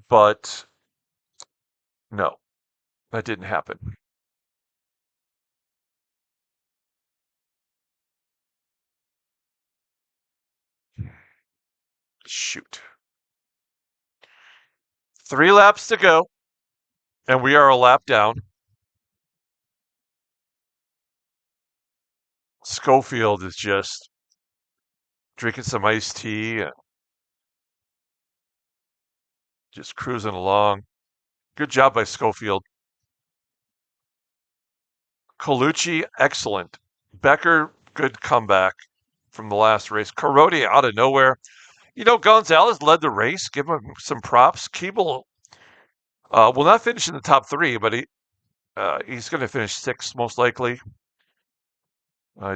Speaker 1: But no, that didn't happen. Shoot. 3 laps to go, and we are a lap down. Schofield is just drinking some iced tea and just cruising along. Good job by Schofield. Colucci, excellent. Becker, good comeback from the last race. Carodi out of nowhere. Gonzalez led the race. Give him some props. Keeble will not finish in the top three, but he's going to finish sixth most likely.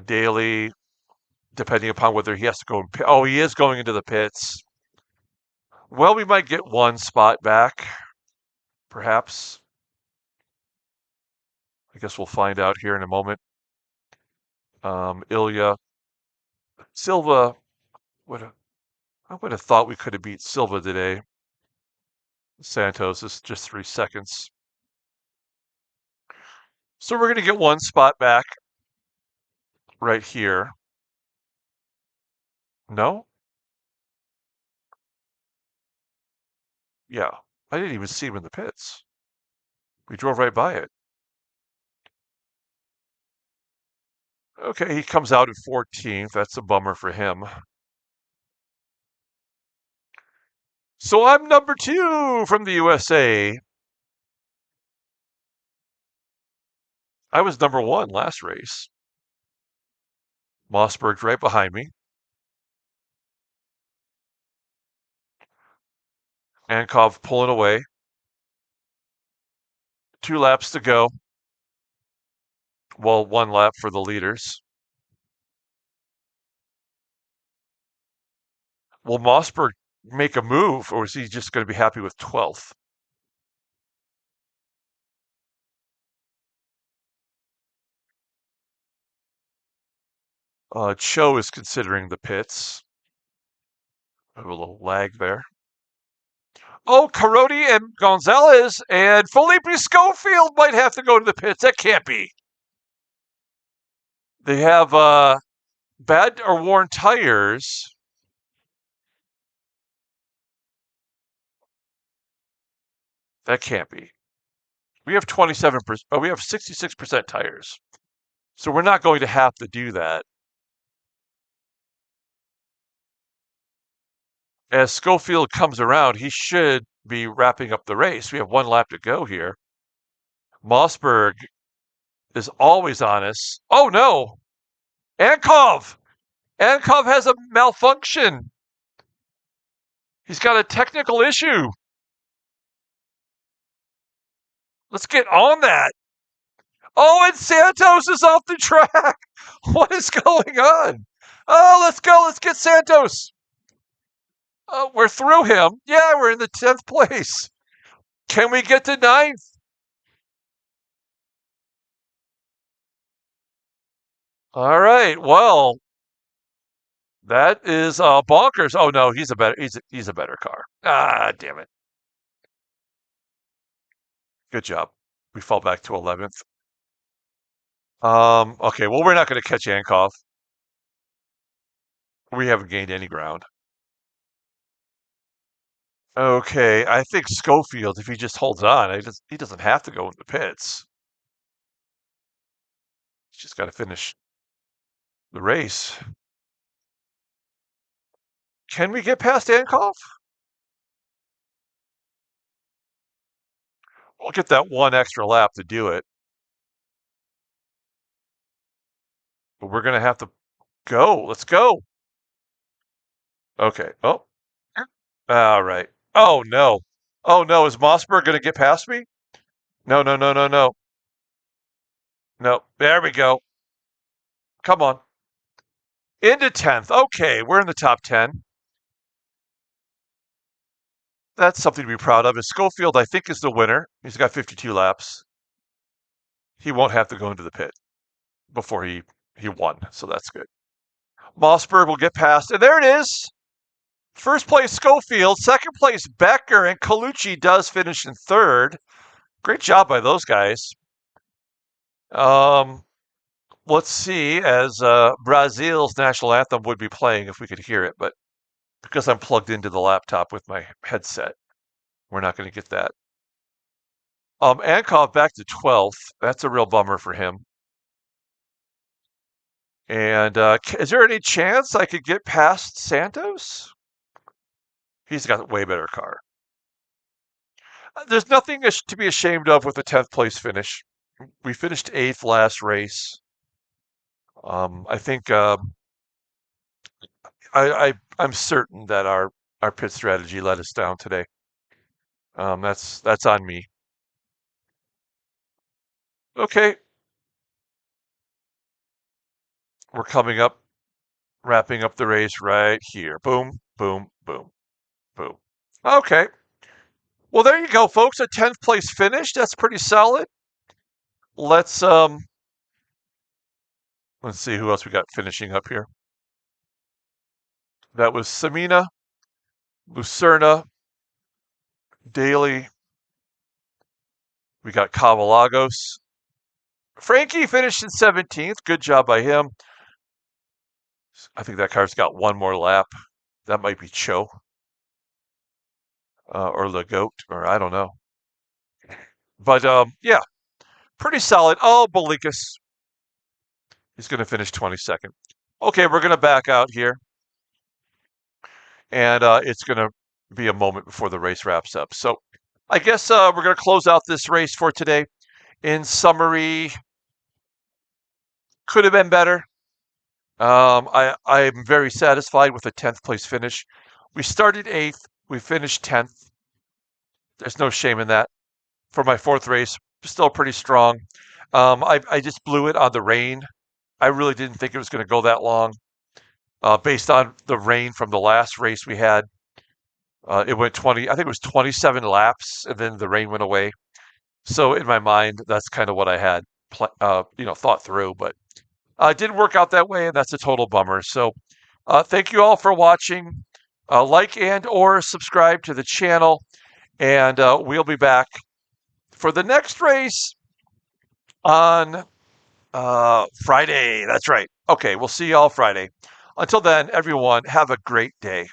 Speaker 1: Daly, depending upon whether he has to go. Oh, he is going into the pits. Well, we might get one spot back, perhaps. I guess we'll find out here in a moment. Ilya, Silva. I would have thought we could have beat Silva today. Santos is just 3 seconds. So we're going to get one spot back. right here. No? Yeah. I didn't even see him in the pits. We drove right by it. Okay, he comes out at 14th. That's a bummer for him. So I'm number 2 from the USA. I was number 1 last race. Mossberg's right behind me. Ankov pulling away. 2 laps to go. Well, 1 lap for the leaders. Will Mossberg make a move, or is he just going to be happy with 12th? Cho is considering the pits. I have a little lag there. Oh, Carodi and Gonzalez and Felipe Schofield might have to go to the pits. That can't be. They have bad or worn tires. That can't be. We have 27%. Oh, we have 66% tires. So we're not going to have to do that. As Schofield comes around, he should be wrapping up the race. We have 1 lap to go here. Mossberg is always on us. Oh no! Ankov! Ankov has a malfunction. He's got a technical issue. Let's get on that. Oh, and Santos is off the track. What is going on? Oh, let's go. Let's get Santos. Oh, we're through him. Yeah, we're in the 10th place. Can we get to 9th? All right. Well, that is bonkers. Oh no, he's a better car. Ah, damn it. Good job. We fall back to 11th. Okay, well, we're not going to catch Ankov. We haven't gained any ground. Okay, I think Schofield, if he just holds on, he doesn't have to go in the pits. He's just got to finish the race. Can we get past Ankov? We'll get that 1 extra lap to do it. But we're going to have to go. Let's go. Okay. Oh. All right. Oh, no. Oh, no. Is Mossberg going to get past me? No, no, no, no, no. No. There we go. Come on. Into 10th. Okay, we're in the top 10. That's something to be proud of. Is Schofield, I think, is the winner. He's got 52 laps. He won't have to go into the pit before he won, so that's good. Mossberg will get past, and there it is. First place Schofield, second place Becker, and Colucci does finish in 3rd. Great job by those guys. Let's see, as Brazil's national anthem would be playing if we could hear it, but because I'm plugged into the laptop with my headset, we're not going to get that. Ankov back to 12th. That's a real bummer for him. And is there any chance I could get past Santos? He's got a way better car. There's nothing to be ashamed of with a 10th place finish. We finished 8th last race. I think I'm certain that our pit strategy let us down today. That's on me. Okay, we're coming up, wrapping up the race right here. Boom, boom, boom, boom. Okay. Well, there you go, folks. A 10th place finish. That's pretty solid. Let's see who else we got finishing up here. That was Samina, Lucerna, Daly. We got Cavalagos. Frankie finished in 17th. Good job by him. I think that car's got one more lap. That might be Cho or the Goat, or I don't know. But yeah, pretty solid. Oh, Belikas. He's going to finish 22nd. Okay, we're going to back out here, and it's going to be a moment before the race wraps up. So I guess we're going to close out this race for today. In summary, could have been better. I'm very satisfied with a 10th place finish. We started 8th, we finished 10th. There's no shame in that. For my fourth race, still pretty strong. I just blew it on the rain. I really didn't think it was going to go that long. Based on the rain from the last race we had, it went 20, I think it was 27 laps, and then the rain went away. So in my mind, that's kind of what I had, thought through. But it didn't work out that way, and that's a total bummer. So thank you all for watching. Like and or subscribe to the channel, and we'll be back for the next race on Friday. That's right. Okay, we'll see you all Friday. Until then, everyone, have a great day.